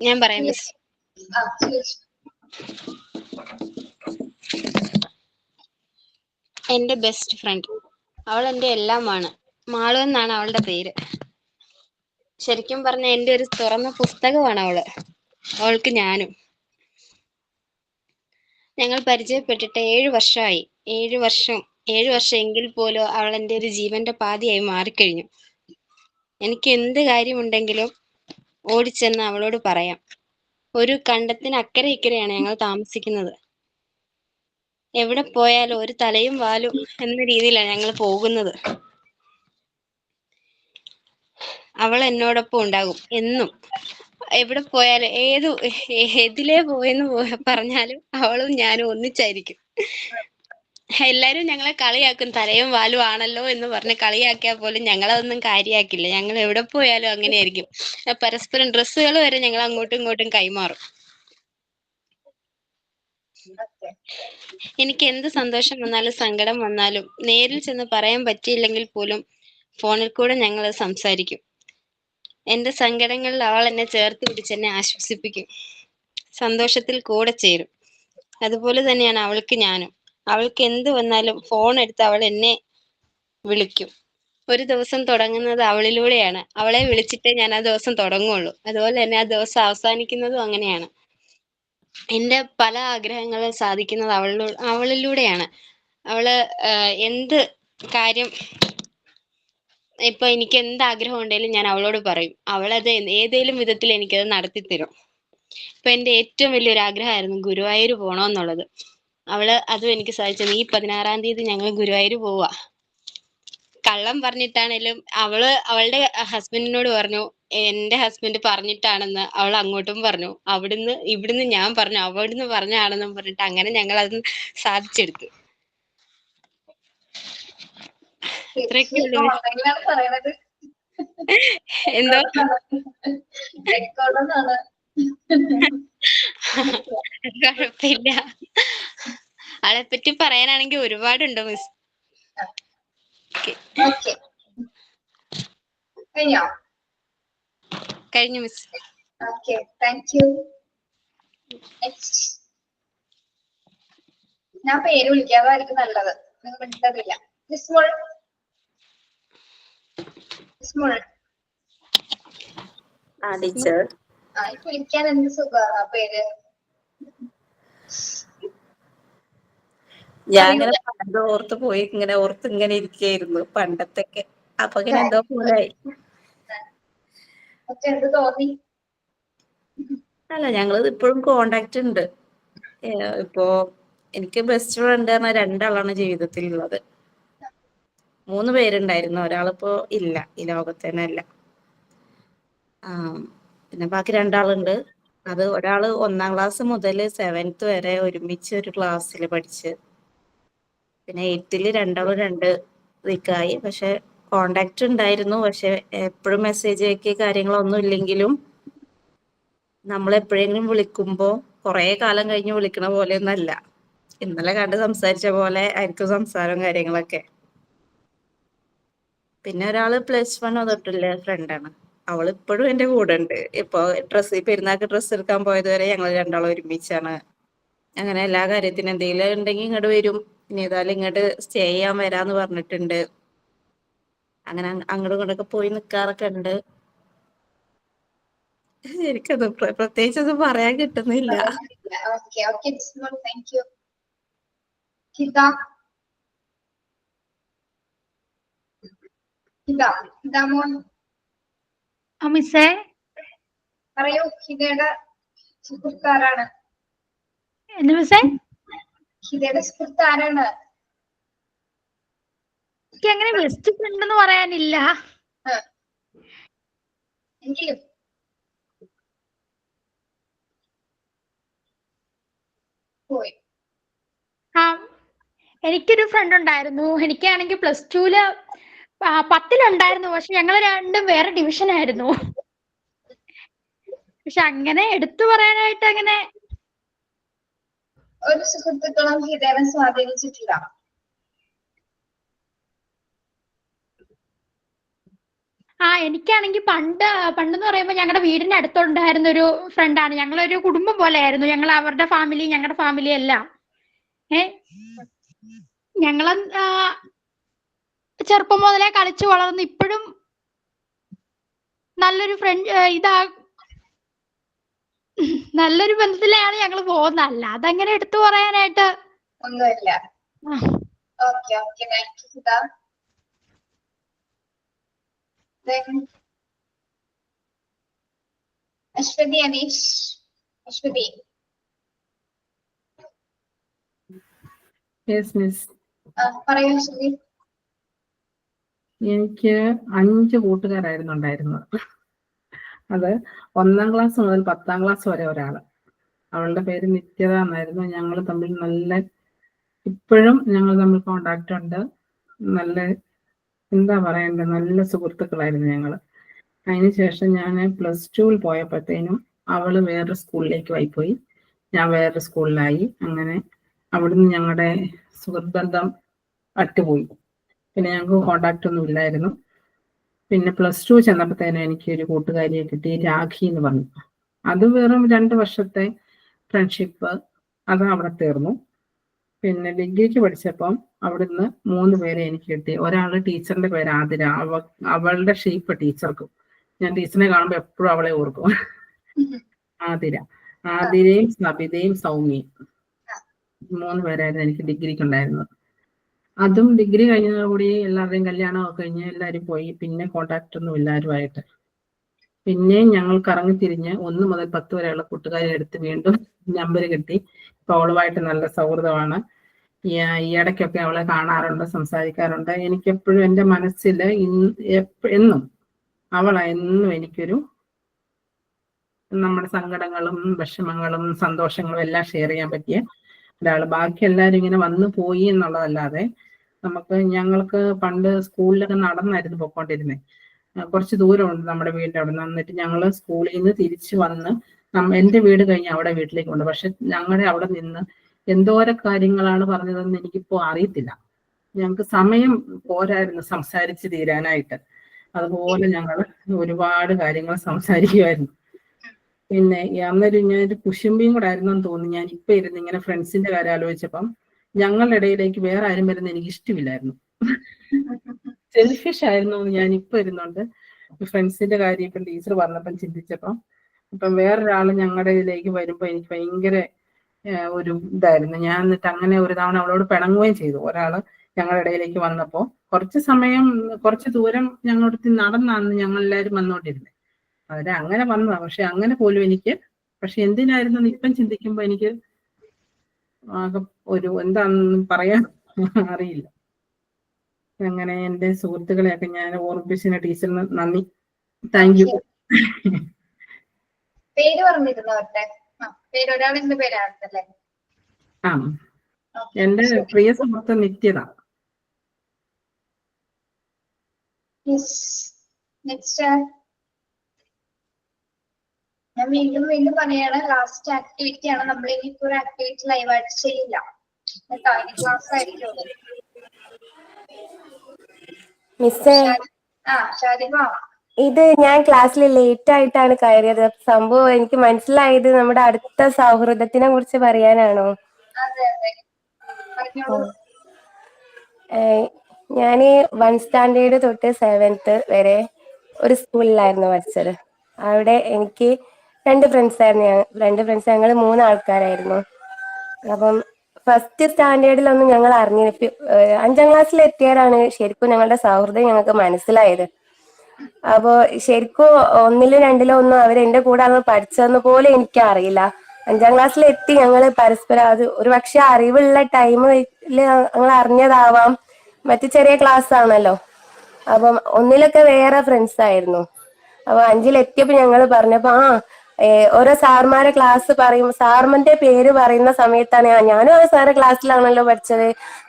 ഞാൻ പറയാം മിസ്. എന്റെ ബെസ്റ്റ് ഫ്രണ്ട്, അവൾ എന്റെ എല്ലാമാണ്. മാളു എന്നാണ് അവളുടെ പേര്. ശരിക്കും പറഞ്ഞ എന്റെ ഒരു തുറന്ന പുസ്തകമാണ് അവള്. അവൾക്ക് ഞാനും. ഞങ്ങൾ പരിചയപ്പെട്ടിട്ട് 7 വർഷമായി. 7 വർഷം എങ്കിൽ പോലും അവൾ എൻ്റെ ഒരു ജീവന്റെ പാതിയായി മാറിക്കഴിഞ്ഞു. എനിക്ക് എന്ത് കാര്യമുണ്ടെങ്കിലും ഓടിച്ചെന്ന് അവളോട് പറയാം. ഒരു കണ്ടത്തിന് അക്കരെ ഇക്കരെയാണ് ഞങ്ങൾ താമസിക്കുന്നത്. എവിടെ പോയാലും ഒരു തലയും വാലും എന്ന രീതിയിലാണ് ഞങ്ങൾ പോകുന്നത്. അവൾ എന്നോടൊപ്പം ഉണ്ടാകും എന്നും. എവിടെ പോയാലും ഏതിലേ പോയെന്ന് പറഞ്ഞാലും അവളും ഞാനും ഒന്നിച്ചായിരിക്കും. എല്ലാരും ഞങ്ങളെ കളിയാക്കും, തലയും വാലും ആണല്ലോ എന്ന് പറഞ്ഞ് കളിയാക്കിയാൽ പോലും ഞങ്ങളതൊന്നും കാര്യമാക്കില്ല. ഞങ്ങൾ എവിടെ പോയാലും അങ്ങനെയായിരിക്കും. പരസ്പരം ഡ്രസ്സുകൾ വരെ ഞങ്ങൾ അങ്ങോട്ടും ഇങ്ങോട്ടും കൈമാറും. എനിക്ക് എന്ത് സന്തോഷം വന്നാലും സങ്കടം വന്നാലും നേരിൽ ചെന്ന് പറയാൻ പറ്റിയില്ലെങ്കിൽ പോലും ഫോണിൽ കൂടെ ഞങ്ങൾ സംസാരിക്കും. എന്റെ സങ്കടങ്ങളിൽ അവൾ എന്നെ ചേർത്ത് പിടിച്ചെന്നെ ആശ്വസിപ്പിക്കും. സന്തോഷത്തിൽ കൂടെ ചേരും. അതുപോലെ തന്നെയാണ് അവൾക്ക് ഞാനും. അവൾക്ക് എന്ത് വന്നാലും ഫോൺ എടുത്ത് അവൾ എന്നെ വിളിക്കും. ഒരു ദിവസം തുടങ്ങുന്നത് അവളിലൂടെയാണ്. അവളെ വിളിച്ചിട്ടേ ഞാൻ ആ ദിവസം തുടങ്ങുള്ളൂ. അതുപോലെ തന്നെ ആ ദിവസം അവസാനിക്കുന്നതും അങ്ങനെയാണ്. എന്റെ പല ആഗ്രഹങ്ങളും സാധിക്കുന്നത് അവളിലൂടെയാണ്. അവള് എന്ത് കാര്യം ഇപ്പൊ എനിക്ക് എന്ത് ആഗ്രഹം ഉണ്ടെങ്കിലും ഞാൻ അവളോട് പറയും. അവളത് ഏതേലും വിധത്തിൽ എനിക്കത് നടത്തി തരും. ഇപ്പൊ എന്റെ ഏറ്റവും വലിയൊരു ആഗ്രഹമായിരുന്നു ഗുരുവായൂർ പോണോന്നുള്ളത്. അവള് അതും എനിക്ക് സാധിച്ചു. ഈ 16-ാം തീയതി ഞങ്ങൾ ഗുരുവായൂർ പോവാ. കള്ളം പറഞ്ഞിട്ടാണേലും അവള് അവളുടെ ഹസ്ബൻഡിനോട് പറഞ്ഞു, എന്റെ ഹസ്ബൻഡ് പറഞ്ഞിട്ടാണെന്ന്. അവൾ അങ്ങോട്ടും പറഞ്ഞു, ഇവിടുന്ന് ഞാൻ പറഞ്ഞു, അവിടുന്ന് പറഞ്ഞാണെന്നും പറഞ്ഞിട്ട് അങ്ങനെ ഞങ്ങൾ അത് സാധിച്ചെടുത്തു. അത്രയൊക്കെ ഉള്ളൂ. ഓൺലൈനിലാണ് പറയണത്. എന്തോ റെക്കോർഡൊന്നാണ്. കുഴപ്പമില്ല. അവളെ പറ്റി പറയാനാണെങ്കിൽ ഒരുപാടുണ്ട് മിസ്. ഓക്കെ, കഴിഞ്ഞോ? കഴിഞ്ഞു miss. Okay, thank U. Next. ഞാൻ പേര് വിളിക്കാതായിരിക്കും നല്ലത്. നിങ്ങൾ വിളിച്ചതില്ല. ജിസ്മോൾ. ജിസ്മോൾ. ടീച്ചർ. ഇപ്പൊ വിളിക്കാൻ എന്ത് സുഖമാണ് ആ പേര്. ഞാൻ ഇങ്ങനെ പണ്ട് ഓർത്ത് ഇങ്ങനെ ഇരിക്കായിരുന്നു പണ്ടത്തൊക്കെ. അപ്പൊ ഇങ്ങനെ എന്തോ പോലായി. എന്ത് തോന്നി? അല്ല, ഞങ്ങള് ഇപ്പോഴും കോണ്ടാക്ട് ഉണ്ട്. ഇപ്പോ എനിക്ക് ബെസ്റ്റ് ഫ്രണ്ട് പറഞ്ഞ 2 ആളാണ് ജീവിതത്തിൽ ഉള്ളത്. 3 പേരുണ്ടായിരുന്നു. ഒരാളിപ്പോ ഇല്ല, ഈ ലോകത്ത് തന്നെ അല്ല. പിന്നെ ബാക്കി 2 ആളുണ്ട്. അത് ഒരാള് 1-ാം ക്ലാസ് മുതൽ 7th വരെ ഒരുമിച്ച് ഒരു ക്ലാസ്സിൽ പഠിച്ച്, പിന്നെ 8th 2 ദിക്കായി. പക്ഷെ കോണ്ടാക്ട് ഉണ്ടായിരുന്നു. പക്ഷെ എപ്പോഴും മെസ്സേജ് അയക്കി കാര്യങ്ങളൊന്നും ഇല്ലെങ്കിലും നമ്മൾ എപ്പോഴെങ്കിലും വിളിക്കുമ്പോ കുറെ കാലം കഴിഞ്ഞ് വിളിക്കണ പോലെയൊന്നല്ല. ഇന്നലെ കണ്ട് സംസാരിച്ച പോലെ ആയിരിക്കും സംസാരവും കാര്യങ്ങളൊക്കെ. പിന്നെ ഒരാള് +1 തൊട്ടുള്ള ഫ്രണ്ടാണ്. അവൾ ഇപ്പോഴും എന്റെ കൂടെ ഉണ്ട്. ഇപ്പൊ പെരുന്നാൾക്ക് ഡ്രസ്സ് എടുക്കാൻ പോയത് വരെ ഞങ്ങൾ 2 ആളും ഒരുമിച്ചാണ്. അങ്ങനെ എല്ലാ കാര്യത്തിനും എന്തെങ്കിലും ഉണ്ടെങ്കിൽ ഇങ്ങോട്ട് വരും. ഇനി ഏതായാലും ഇങ്ങോട്ട് സ്റ്റേ ചെയ്യാൻ വരാന്ന് പറഞ്ഞിട്ടുണ്ട്. അങ്ങനെ അങ്ങോട്ടും ഇങ്ങോട്ടൊക്കെ പോയി നിക്കാറൊക്കെ ഉണ്ട്. എനിക്കത് പ്രത്യേകിച്ചൊന്നും പറയാൻ കിട്ടുന്നില്ല. Okay, okay Jismol, thank you. ഹിത മോൻ മിസ്സേ, പറയൂ. ഹിതയുടെ സുഹൃത്താരാണ്? എന്ത് മിസ്സേ? ഹിതയുടെ സുഹൃത്താരാണ്? എനിക്ക് അങ്ങനെ ബെസ്റ്റ് ഫ്രണ്ട് എന്ന് പറയാനില്ല. എങ്കിലും പോയി. എനിക്കൊരു ഫ്രണ്ട് ഉണ്ടായിരുന്നു. എനിക്കാണെങ്കിൽ +2 10 പക്ഷെ ഞങ്ങൾ രണ്ടും വേറെ ഡിവിഷൻ ആയിരുന്നു. പക്ഷെ അങ്ങനെ എടുത്തു പറയാനായിട്ട് അങ്ങനെ ഒരു സുഹൃത്തുക്കളും ഹിതയെ സ്വാധീനിച്ചിട്ടില്ല. എനിക്കാണെങ്കിൽ പണ്ടെന്ന് പറയുമ്പോൾ ഞങ്ങളുടെ വീടിന്റെ അടുത്തുണ്ടായിരുന്ന ഒരു ഫ്രണ്ടാണ്. ഞങ്ങളൊരു കുടുംബം പോലെയായിരുന്നു. ഞങ്ങൾ അവരുടെ ഫാമിലി, ഞങ്ങളുടെ ഫാമിലി എല്ലാം. ഞങ്ങൾ ചെറുപ്പം മുതലേ കളിച്ചു വളർന്ന് ഇപ്പോഴും നല്ലൊരു നല്ലൊരു ബന്ധത്തിലാണ് ഞങ്ങൾ പോകുന്നത്. അല്ലാതെ അങ്ങനെ എടുത്തു പറയാനായിട്ട് ഒന്നുമില്ല. ഓക്കെ, ഓക്കെ, താങ്ക് യു ഹിത. അശ്വതി അനീഷ്. അശ്വതി. പറയൂ അശ്വതി. എനിക്ക് 5 കൂട്ടുകാരായിരുന്നു ഉണ്ടായിരുന്നത്. അത് 1-ാം ക്ലാസ് മുതൽ 10-ാം ക്ലാസ് വരെ ഒരാള്. അവളുടെ പേര് നിത്യത എന്നായിരുന്നു. ഞങ്ങൾ തമ്മിൽ ഇപ്പോഴും ഞങ്ങൾ തമ്മിൽ കോണ്ടാക്ട് ഉണ്ട്. നല്ല എന്താ പറയണ്ടത്, നല്ല സുഹൃത്തുക്കളായിരുന്നു ഞങ്ങള്. അതിനുശേഷം ഞാൻ +2 പോയപ്പോഴത്തേനും അവള് വേറൊരു സ്കൂളിലേക്ക് പോയി. ഞാൻ വേറൊരു സ്കൂളിലായി. അങ്ങനെ അവിടുന്ന് ഞങ്ങളുടെ സുഹൃത്ത് ബന്ധം അറ്റുപോയി. പിന്നെ ഞങ്ങൾക്ക് കോണ്ടാക്ട് ഒന്നും ഇല്ലായിരുന്നു. പിന്നെ +2 ചെന്നപ്പോഴത്തേനും എനിക്കൊരു കൂട്ടുകാരിയെ കിട്ടി, രാഖി എന്ന് പറഞ്ഞു. അത് വെറും 2 വർഷത്തെ ഫ്രണ്ട്ഷിപ്പ്, അത് അവിടെ തീർന്നു. പിന്നെ ഡിഗ്രിക്ക് പഠിച്ചപ്പം അവിടുന്ന് 3 പേരെ എനിക്ക് കിട്ടി. ഒരാള് ടീച്ചറിന്റെ പേര് ആതിര. അവളുടെ ഷേപ്പ് ടീച്ചർക്കും. ഞാൻ ടീച്ചറിനെ കാണുമ്പോൾ എപ്പോഴും അവളെ ഓർക്കും. ആതിരയും സബിതയും സൗമ്യയും 3 പേരായിരുന്നു എനിക്ക് ഡിഗ്രിക്ക് ഉണ്ടായിരുന്നത്. അതും ഡിഗ്രി കഴിഞ്ഞതോടുകൂടി എല്ലാവരുടെയും കല്യാണമൊക്കെ കഴിഞ്ഞ് എല്ലാവരും പോയി. പിന്നെ കോണ്ടാക്ട് ഒന്നും എല്ലാവരുമായിട്ട്. പിന്നെയും ഞങ്ങൾ കറങ്ങി തിരിഞ്ഞ് 1 മുതൽ 10 വരെയുള്ള കൂട്ടുകാരെ എടുത്ത് വീണ്ടും നമ്പർ കിട്ടി. ഇപ്പൊ അവളുമായിട്ട് നല്ല സൗഹൃദമാണ്. ഈ ഇടയ്ക്കൊക്കെ അവളെ കാണാറുണ്ട്, സംസാരിക്കാറുണ്ട്. എനിക്കെപ്പോഴും എൻ്റെ മനസ്സിൽ എന്നും എന്നും എനിക്കൊരു നമ്മുടെ സങ്കടങ്ങളും വിഷമങ്ങളും സന്തോഷങ്ങളും എല്ലാം ഷെയർ ചെയ്യാൻ പറ്റിയ ഒരാള്. ബാക്കി എല്ലാവരും ഇങ്ങനെ വന്നു പോയി എന്നുള്ളതല്ലാതെ ഞങ്ങൾക്ക് പണ്ട് സ്കൂളിലൊക്കെ നടന്നായിരുന്നു പൊക്കോണ്ടിരുന്നത്. കുറച്ച് ദൂരമുണ്ട് നമ്മുടെ വീടിൻ്റെ അവിടെ നിന്ന്. എന്നിട്ട് ഞങ്ങൾ സ്കൂളിൽ നിന്ന് തിരിച്ചു വന്ന് എൻ്റെ വീട് കഴിഞ്ഞ് അവിടെ വീട്ടിലേക്ക് കൊണ്ട്. പക്ഷെ ഞങ്ങളുടെ അവിടെ നിന്ന് എന്തോരം കാര്യങ്ങളാണ് പറഞ്ഞതെന്ന് എനിക്കിപ്പോൾ അറിയത്തില്ല. ഞങ്ങൾക്ക് സമയം പോരായിരുന്നു സംസാരിച്ച് തീരാനായിട്ട്. അതുപോലെ ഞങ്ങൾ ഒരുപാട് കാര്യങ്ങൾ സംസാരിക്കുമായിരുന്നു. പിന്നെ അന്നൊരു ഞാനൊരു കുശുമ്പിയും കൂടെ ആയിരുന്നെന്ന് തോന്നുന്നു. ഞാൻ ഇപ്പൊ ഇരുന്ന് ഇങ്ങനെ ഫ്രണ്ട്സിന്റെ കാര്യം ആലോചിച്ചപ്പം ഞങ്ങളുടെ ഇടയിലേക്ക് വേറെ ആരും വരുന്ന എനിക്ക് ഇഷ്ടമില്ലായിരുന്നു. സെൽഫിഷ് ആയിരുന്നു എന്ന് ഞാൻ ഇപ്പൊ ഇരുന്നുണ്ട് ഫ്രണ്ട്സിന്റെ കാര്യം ഇപ്പം ടീച്ചർ പറഞ്ഞപ്പം ചിന്തിച്ചപ്പം. അപ്പം വേറൊരാൾ ഞങ്ങളുടെ ഇതിലേക്ക് വരുമ്പോൾ എനിക്ക് ഭയങ്കര ഒരു ഇതായിരുന്നു. ഞാൻ എന്നിട്ട് അങ്ങനെ ഒരു തവണ അവളോട് പിണങ്ങുകയും ചെയ്തു. ഒരാള് ഞങ്ങളുടെ ഇടയിലേക്ക് വന്നപ്പോൾ കുറച്ച് ദൂരം ഞങ്ങളുടെ നടന്നാണ് ഞങ്ങൾ എല്ലാവരും വന്നുകൊണ്ടിരുന്നത്. അങ്ങനെ വന്നതാ. പക്ഷെ അങ്ങനെ പോലും എനിക്ക് എന്തിനായിരുന്നു ഇപ്പം ചിന്തിക്കുമ്പോ എനിക്ക് ഒരു എന്താണെന്ന് പറയാൻ അറിയില്ല. അങ്ങനെ എൻ്റെ സുഹൃത്തുക്കളെയൊക്കെ ഞാൻ ഓർമ്മിപ്പിച്ച ടീച്ചറിന് നന്ദി. Thank you. പേര് പറഞ്ഞിരുന്നവരുടെ പേര് ഒരാളിന്റെ പേരാണല്ലേ? ആ, എൻ്റെ പ്രിയ സുഹൃത്ത് നിത്യത. നെക്സ്റ്റ് ഞാൻ വീണ്ടും പറയാണ്, ലാസ്റ്റ് ആക്ടിവിറ്റി ആണ്. നമ്മൾ ഇനിയിപ്പോ ഒരു ആക്ടിവിറ്റി ലൈവായിട്ട് ചെയ്യില്ല കേട്ടോ. ഇനി ക്ലാസ് ആയിരിക്കും. മിസ്സേ, ഇത് ഞാൻ ക്ലാസ്സിൽ ലേറ്റ് ആയിട്ടാണ് കയറിയത്. സംഭവം എനിക്ക് മനസ്സിലായത് നമ്മുടെ അടുത്ത സൗഹൃദത്തിനെ കുറിച്ച് പറയാനാണോ? ഞാന് 1 സ്റ്റാൻഡേർഡ് തൊട്ട് 7th വരെ ഒരു സ്കൂളിലായിരുന്നു പഠിച്ചത്. അവിടെ എനിക്ക് 2 ഫ്രണ്ട്സ് ആയിരുന്നു. ഞങ്ങൾ 3 ആൾക്കാരായിരുന്നു. അപ്പം ഫസ്റ്റ് സ്റ്റാൻഡേർഡിലൊന്നും ഞങ്ങൾ അറിഞ്ഞില്ല. 5ാം ക്ലാസ്സിൽ എത്തിയാലാണ് ശരിക്കും ഞങ്ങളുടെ സൗഹൃദം ഞങ്ങൾക്ക് മനസ്സിലായത്. അപ്പോ ശരിക്കും 1-ലോ 2-ലോ ഒന്നും അവരെന്റെ കൂടെ അന്ന് പഠിച്ചതെന്ന് പോലെ എനിക്ക് അറിയില്ല. 5ാം ക്ലാസ്സിൽ എത്തി ഞങ്ങൾ പരസ്പരം അത് ഒരു പക്ഷെ അറിവുള്ള ടൈമില് ഞങ്ങൾ അറിഞ്ഞതാവാം. മറ്റു ചെറിയ ക്ലാസ് ആണല്ലോ. അപ്പം 1-ലൊക്കെ വേറെ ഫ്രണ്ട്സ് ആയിരുന്നു. അപ്പൊ 5-ൽ എത്തിയപ്പോ ഞങ്ങൾ പറഞ്ഞപ്പോ ഓരോ സാർമാരെ ക്ലാസ് പറയും, സാർമന്റെ പേര് പറയുന്ന സമയത്താണ് ഞാനും ആ സാറെ ക്ലാസ്സിലാണല്ലോ പഠിച്ചത്.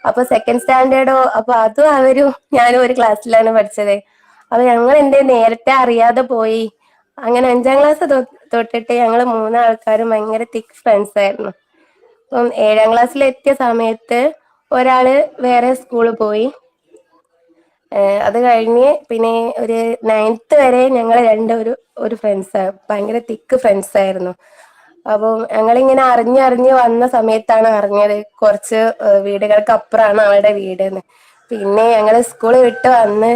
അപ്പൊ 2nd സ്റ്റാൻഡേർഡോ അപ്പൊ അതും അവരും ഞാനും ഒരു ക്ലാസ്സിലാണ് പഠിച്ചത്. അപ്പൊ ഞങ്ങൾ നേരത്തെ അറിയാതെ പോയി. അങ്ങനെ 5ാം ക്ലാസ് തൊട്ടിട്ട് ഞങ്ങൾ 3 ആൾക്കാരും ഭയങ്കര തിക്ക് ഫ്രണ്ട്സ് ആയിരുന്നു. അപ്പം 7ാം ക്ലാസ്സിൽ എത്തിയ സമയത്ത് ഒരാള് വേറെ സ്കൂളിൽ പോയി. അത് കഴിഞ്ഞ് പിന്നെ ഒരു 9th വരെ ഞങ്ങൾ ഒരു ഫ്രണ്ട്സ്, ഭയങ്കര തിക്ക് ഫ്രണ്ട്സ് ആയിരുന്നു. അപ്പൊ ഞങ്ങളിങ്ങനെ അറിഞ്ഞ് വന്ന സമയത്താണ് അറിഞ്ഞത് കുറച്ച് വീടുകൾക്ക് അപ്പുറമാണ് അവളുടെ വീടെന്ന്. പിന്നെ ഞങ്ങള് സ്കൂള് വിട്ട് വന്ന്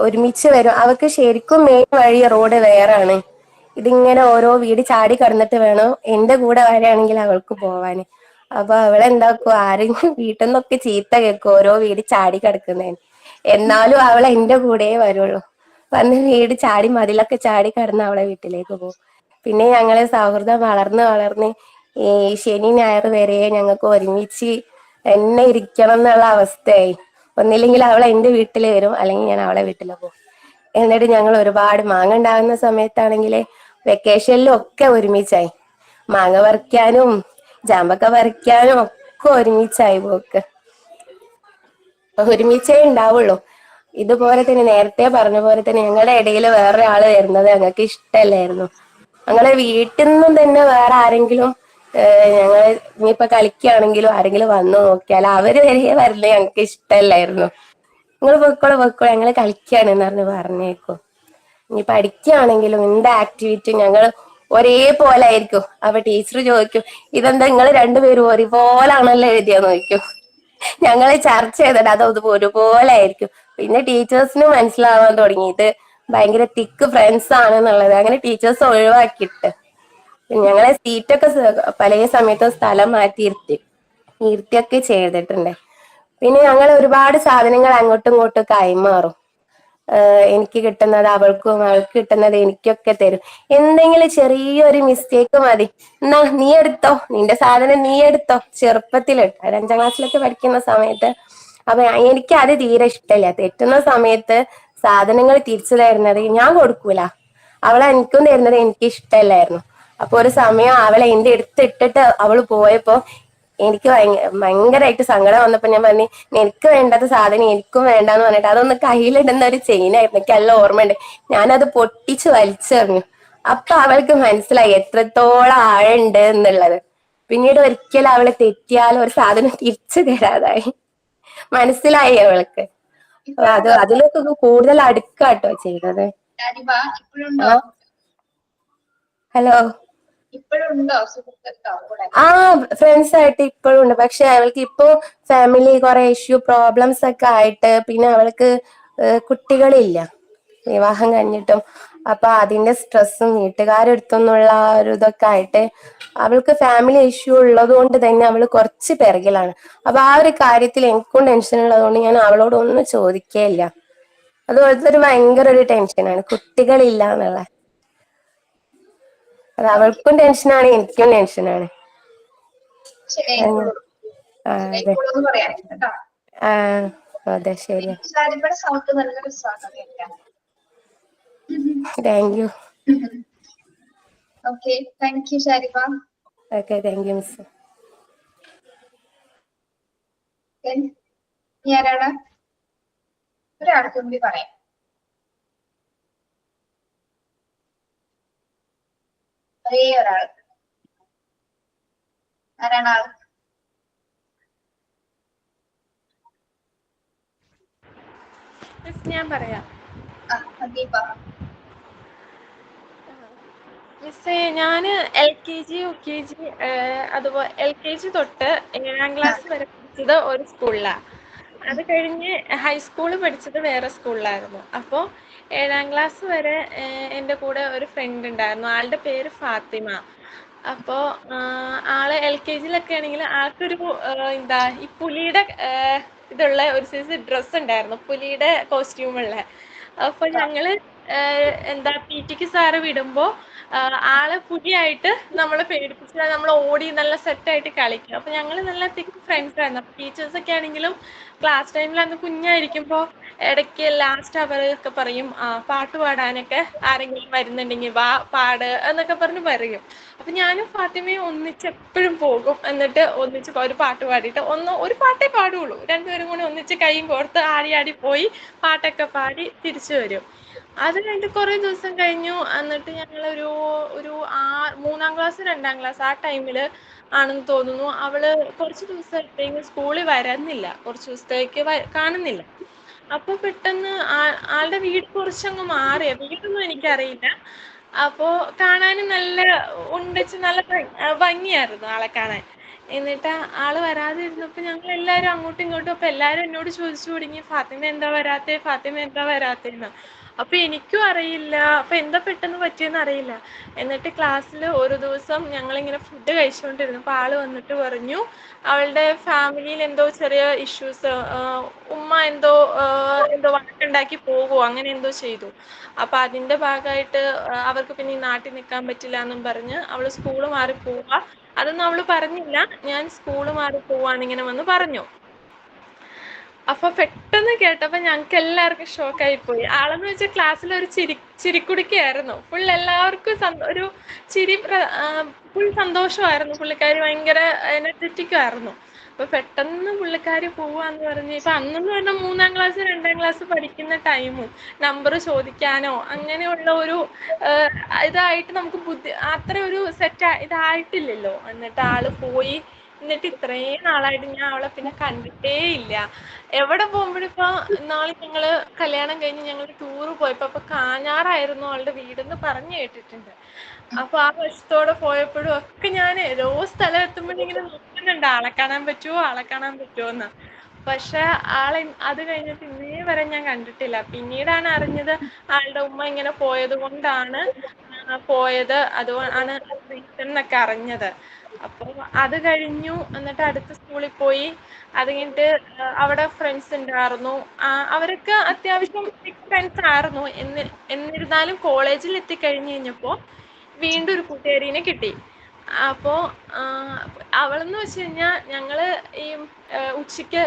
ഒരുമിച്ച് വരും. അവർക്ക് ശരിക്കും മെയിൻ വഴി റോഡ് വേറാണ്. ഇതിങ്ങനെ ഓരോ വീട് ചാടി കടന്നിട്ട് വേണം എന്റെ കൂടെ വരികയാണെങ്കിൽ അവൾക്ക് പോവാന്. അപ്പൊ അവളെന്താക്കും, ആരെങ്കിലും വീട്ടിൽ നിന്നൊക്കെ ചീത്ത കേൾക്കും ഓരോ വീട് ചാടി കിടക്കുന്നതിന്. എന്നാലും അവൾ എന്റെ കൂടെ വരുള്ളൂ. വന്ന് വീട് ചാടി മതിലൊക്കെ ചാടി കടന്ന് അവളെ വീട്ടിലേക്ക് പോകും. പിന്നെ ഞങ്ങളെ സൗഹൃദം വളർന്ന് ഈ ശനി ഞായർ വരെ ഞങ്ങൾക്ക് ഒരുമിച്ച് എന്നെ ഇരിക്കണം എന്നുള്ള അവസ്ഥയായി. ഒന്നില്ലെങ്കിൽ അവൾ എന്റെ വീട്ടിൽ വരും, അല്ലെങ്കിൽ ഞാൻ അവളെ വീട്ടിൽ പോകും. എന്നിട്ട് ഞങ്ങൾ ഒരുപാട് മാങ്ങ ഉണ്ടാകുന്ന സമയത്താണെങ്കിൽ വെക്കേഷനിലും ഒക്കെ ഒരുമിച്ചായി. മാങ്ങ പറിക്കാനും ജാമ്പക്ക പറിക്കാനും ഒക്കെ ഒരുമിച്ചായി പോക്ക്. ഒരുമിച്ചേ ഉണ്ടാവുള്ളൂ. ഇതുപോലെ തന്നെ നേരത്തെ പറഞ്ഞ പോലെ തന്നെ ഞങ്ങളുടെ ഇടയിൽ വേറൊരാള് വരുന്നത് ഞങ്ങൾക്ക് ഇഷ്ടമല്ലായിരുന്നു. ഞങ്ങളെ വീട്ടിൽ നിന്നും തന്നെ വേറെ ആരെങ്കിലും ഞങ്ങൾ ഇനിയിപ്പൊ കളിക്കുകയാണെങ്കിലും ആരെങ്കിലും വന്നു നോക്കിയാൽ അവര് വരെ വരില്ല, ഞങ്ങൾക്ക് ഇഷ്ടമല്ലായിരുന്നു. നിങ്ങൾ പൊക്കോളൂ ഞങ്ങൾ കളിക്കുകയാണെന്ന് പറഞ്ഞേക്കും. ഇനി പഠിക്കുകയാണെങ്കിലും എന്ത് ആക്ടിവിറ്റി ഞങ്ങൾ ഒരേപോലെ ആയിരിക്കും. അപ്പൊ ടീച്ചർ ചോദിക്കും, ഇതെന്താ നിങ്ങൾ രണ്ടുപേരും ഒരുപോലാണല്ലോ എഴുതിയാന്ന് ചോദിക്കും. ഞങ്ങൾ ചർച്ച ചെയ്തിട്ട് അത് ഒരുപോലെ ആയിരിക്കും. പിന്നെ ടീച്ചേഴ്സിന് മനസ്സിലാവാൻ തുടങ്ങി ഇത് ഭയങ്കര തിക്ക് ഫ്രണ്ട്സ് ആണെന്നുള്ളത്. അങ്ങനെ ടീച്ചേഴ്സ് ഒഴിവാക്കിയിട്ട് ഞങ്ങളെ സീറ്റൊക്കെ പല സമയത്തും സ്ഥലം മാറ്റി ഇരുത്തിയൊക്കെ ചെയ്തിട്ടുണ്ട്. പിന്നെ ഞങ്ങൾ ഒരുപാട് സാധനങ്ങൾ അങ്ങോട്ടും ഇങ്ങോട്ടും കൈമാറും. എനിക്ക് കിട്ടുന്നത് അവൾക്കും, അവൾക്ക് കിട്ടുന്നത് എനിക്കൊക്കെ തരും. എന്തെങ്കിലും ചെറിയൊരു മിസ്റ്റേക്ക് മതി, എന്നാ നീ എടുത്തോ, നിന്റെ സാധനം നീ എടുത്തോ. ചെറുപ്പത്തിലിട്ട് 5ാം ക്ലാസ്സിലൊക്കെ പഠിക്കുന്ന സമയത്ത്. അപ്പൊ എനിക്ക് അത് തീരെ ഇഷ്ടമില്ല. തെറ്റുന്ന സമയത്ത് സാധനങ്ങൾ തിരിച്ചു തരുന്നത് ഞാൻ കൊടുക്കൂല, അവളെ എനിക്കും തരുന്നത് എനിക്ക് ഇഷ്ടമല്ലായിരുന്നു. അപ്പൊ ഒരു സമയം അവളെ എന്റെ അടുത്തിട്ടിട്ട് അവള് പോയപ്പോ എനിക്ക് ഭയങ്കരമായിട്ട് സങ്കടം വന്നപ്പോ ഞാൻ പറഞ്ഞു, എനിക്ക് വേണ്ടാത്ത സാധനം എനിക്കും വേണ്ടാന്ന് പറഞ്ഞിട്ട് അതൊന്ന് കയ്യിലിടുന്ന ഒരു ചെയിനായിരുന്നു. എനിക്ക് നല്ല ഓർമ്മയുണ്ട്. ഞാനത് പൊട്ടിച്ച് വലിച്ചെറിഞ്ഞു. അപ്പൊ അവൾക്ക് മനസ്സിലായി എത്രത്തോളം ആഴുണ്ട് എന്നുള്ളത്. പിന്നീട് ഒരിക്കലും അവള് തെറ്റിയാലും ഒരു സാധനം തിരിച്ചു തരാതായി. മനസ്സിലായി അവൾക്ക്. അത് അതിലൊക്കെ കൂടുതൽ അടുക്കാട്ടോ ചെയ്തത്. ഹലോ, ഇപ്പോഴുണ്ടോ സുഹൃത്തുക്കളോ കൂടെ? ആ ഫ്രണ്ട്സ് ആയിട്ട് ഇപ്പോഴും ഉണ്ട്. പക്ഷെ അവൾക്ക് ഇപ്പോ ഫാമിലി കുറെ ഇഷ്യൂ പ്രോബ്ലംസ് ഒക്കെ ആയിട്ട്, പിന്നെ അവൾക്ക് കുട്ടികളില്ല, വിവാഹം കഴിഞ്ഞിട്ടും. അപ്പൊ അതിന്റെ സ്ട്രെസ്സും വീട്ടുകാരെടുത്തുന്നുള്ള ഒരു ഇതൊക്കെ ആയിട്ട് അവൾക്ക് ഫാമിലി ഇഷ്യൂ ഉള്ളത് കൊണ്ട് തന്നെ അവള് കുറച്ച് പിറകിലാണ്. അപ്പൊ ആ ഒരു കാര്യത്തിൽ എനിക്കും ടെൻഷൻ ഉള്ളതുകൊണ്ട് ഞാൻ അവളോട് ഒന്നും ചോദിക്കേയില്ല. അത് ഭയങ്കര ഒരു ടെൻഷനാണ്, കുട്ടികളില്ല എന്നുള്ള. അത് അവൾക്കും ടെൻഷനാണ്, എനിക്കും ടെൻഷനാണ്. അതെ, അതെ, ശരിയാ. സൗണ്ട് നല്ല രസമാണ് കേൾക്കാൻ. Thank you. Okay, thank you Shariba. Okay, thank you miss. ആരാണ്? ഒരാൾക്ക് കൂടി പറയാം. ഒരേ ഒരാൾ. ആരാണ് ആൾ? ഞാൻ പറയാം. ദീപ. മിസ്സേ, ഞാന് LKG UKG അതുപോലെ LKG തൊട്ട് 7ാം ക്ലാസ് വരെ പഠിച്ചത് ഒരു സ്കൂളിലാണ്. അത് കഴിഞ്ഞ് ഹൈസ്കൂള് പഠിച്ചത് വേറെ സ്കൂളിലായിരുന്നു. അപ്പോൾ 7ാം ക്ലാസ് വരെ എൻ്റെ കൂടെ ഒരു ഫ്രണ്ട് ഉണ്ടായിരുന്നു. ആളുടെ പേര് ഫാത്തിമ. അപ്പോൾ ആള് LKGയിലൊക്കെ ആണെങ്കിൽ ആൾക്കൊരു എന്താ ഈ പുലിയുടെ ഇതുള്ള ഒരു സൈസ് ഡ്രസ്സ് ഉണ്ടായിരുന്നു, പുലിയുടെ കോസ്റ്റ്യൂമുള്ള. അപ്പൊ ഞങ്ങള് എന്താ PT സാറ് വിടുമ്പോ ആള് പുലിയായിട്ട് നമ്മളെ പേടിപ്പിച്ച് നമ്മൾ ഓടി നല്ല സെറ്റായിട്ട് കളിക്കും. അപ്പൊ ഞങ്ങള് നല്ല തിക്ക് ഫ്രണ്ട്സ് ആയിരുന്നു. അപ്പൊ ടീച്ചേഴ്സ് ഒക്കെ ആണെങ്കിലും ക്ലാസ് ടൈമിൽ അന്ന് കുഞ്ഞായിരിക്കുമ്പോ ഇടയ്ക്ക് ലാസ്റ്റ് അവരൊക്കെ പറയും പാട്ട് പാടാനൊക്കെ ആരെങ്കിലും വരുന്നുണ്ടെങ്കിൽ വാ പാട് എന്നൊക്കെ പറഞ്ഞ് പറയും. അപ്പൊ ഞാനും ഫാത്തിമയും ഒന്നിച്ച് എപ്പോഴും പോകും. എന്നിട്ട് ഒന്നിച്ച് ഒരു പാട്ട് പാടിയിട്ട് ഒരു പാട്ടേ പാടുള്ളൂ, രണ്ടുപേരും കൂടി ഒന്നിച്ച് കൈയും കോർത്ത് ആടി ആടി പോയി പാട്ടൊക്കെ പാടി തിരിച്ചു വരും. അത് കഴിഞ്ഞിട്ട് കുറെ ദിവസം കഴിഞ്ഞു. എന്നിട്ട് ഞങ്ങളൊരു 3ാം ക്ലാസ് 2ാം ക്ലാസ് ആ ടൈമില് ആണെന്ന് തോന്നുന്നു, അവള് കുറച്ച് ദിവസത്തേക്ക് സ്കൂളിൽ വരുന്നില്ല, കുറച്ച് ദിവസത്തേക്ക് കാണുന്നില്ല. അപ്പൊ പെട്ടെന്ന് ആളുടെ വീട് കുറച്ചങ്ങ് മാറിയ, വീടൊന്നും എനിക്കറിയില്ല. അപ്പോ കാണാനും നല്ല ഉണ്ടച്ച് നല്ല ഭംഗിയായിരുന്നു ആളെ കാണാൻ. എന്നിട്ട് ആള് വരാതെ ഇരുന്നപ്പോ ഞങ്ങൾ എല്ലാരും അങ്ങോട്ടും ഇങ്ങോട്ടും, അപ്പൊ എല്ലാരും എന്നോട് ചോദിച്ചു തുടങ്ങി, ഫാത്തിമ എന്താ വരാത്തെ, ഫാത്തിമ എന്താ വരാത്തേന്ന്. അപ്പൊ എനിക്കും അറിയില്ല, അപ്പൊ എന്താ പെട്ടെന്ന് പറ്റിയെന്ന് അറിയില്ല. എന്നിട്ട് ക്ലാസ്സിൽ ഒരു ദിവസം ഞങ്ങളിങ്ങനെ ഫുഡ് കഴിച്ചുകൊണ്ടിരുന്നപ്പോൾ ആള് വന്നിട്ട് പറഞ്ഞു, അവളുടെ ഫാമിലിയിൽ എന്തോ ചെറിയ ഇഷ്യൂസ്, ഉമ്മ എന്തോ വഴക്കുണ്ടാക്കി പോകുമോ അങ്ങനെ എന്തോ ചെയ്തു. അപ്പൊ അതിന്റെ ഭാഗമായിട്ട് അവർക്ക് പിന്നെ ഈ നാട്ടിൽ നിൽക്കാൻ പറ്റില്ല എന്നും പറഞ്ഞ് അവള് സ്കൂള് മാറി പോവാ. അതൊന്നും അവള് പറഞ്ഞില്ല, ഞാൻ സ്കൂള് മാറി പോവാന്നിങ്ങനെ വന്ന് പറഞ്ഞു. അപ്പൊ പെട്ടെന്ന് കേട്ടപ്പോ ഞങ്ങൾക്ക് എല്ലാവർക്കും ഷോക്കായി പോയി. ആളെന്ന് വെച്ചാൽ ക്ലാസ്സിൽ ഒരു ചിരിക്കുടുക്കയായിരുന്നു. ഫുൾ എല്ലാവർക്കും ഒരു ചിരി, ഫുൾ സന്തോഷമായിരുന്നു. പുള്ളിക്കാരി ഭയങ്കര എനർജറ്റിക് ആയിരുന്നു. അപ്പൊ പെട്ടെന്ന് പുള്ളിക്കാരി പോവാന്ന് പറഞ്ഞ്, ഇപ്പൊ അന്നെന്ന് പറഞ്ഞാൽ 3ാം ക്ലാസ് 2ാം ക്ലാസ് പഠിക്കുന്ന ടൈമും നമ്പർ ചോദിക്കാനോ അങ്ങനെയുള്ള ഒരു ഇതായിട്ട് നമുക്ക് അത്ര ഒരു ഇതായിട്ടില്ലല്ലോ. എന്നിട്ട് ആള് പോയി. എന്നിട്ട് ഇത്രയും നാളായിട്ട് ഞാൻ അവളെ പിന്നെ കണ്ടിട്ടേ ഇല്ല. എവിടെ പോകുമ്പോഴും ഇപ്പൊ നാളെ ഞങ്ങള് കല്യാണം കഴിഞ്ഞ് ഞങ്ങൾ ടൂറ് പോയപ്പോ അപ്പൊ കാഞ്ഞാറായിരുന്നു അവളുടെ വീടെന്ന് പറഞ്ഞു കേട്ടിട്ടുണ്ട്. അപ്പൊ ആ വശത്തോടെ പോയപ്പോഴും ഒക്കെ ഞാൻ ഓരോ സ്ഥലം എത്തുമ്പോഴും ഇങ്ങനെ നോക്കുന്നുണ്ട്, ആളെ കാണാൻ പറ്റുമോന്ന്. പക്ഷെ അത് കഴിഞ്ഞിട്ട് ഇന്നേ വരെ ഞാൻ കണ്ടിട്ടില്ല. പിന്നീടാണ് അറിഞ്ഞത് ആളുടെ ഉമ്മ ഇങ്ങനെ പോയത് കൊണ്ടാണ് പോയത്, അതുകൊണ്ടാണ് റീസൺ എന്നൊക്കെ അറിഞ്ഞത്. അപ്പോൾ അത് കഴിഞ്ഞു. എന്നിട്ട് അടുത്ത സ്കൂളിൽ പോയി. അത് കഴിഞ്ഞിട്ട് അവിടെ ഫ്രണ്ട്സ് ഉണ്ടായിരുന്നു. അവരൊക്കെ അത്യാവശ്യം ഫ്രണ്ട്സ് ആയിരുന്നു. എന്നിരുന്നാലും കോളേജിൽ എത്തിക്കഴിഞ്ഞ് കഴിഞ്ഞപ്പോൾ വീണ്ടും ഒരു കൂട്ടുകാരിനെ കിട്ടി. അപ്പോൾ അവളെന്ന് വെച്ച് കഴിഞ്ഞാൽ ഞങ്ങള് ഈ ഉച്ചയ്ക്ക്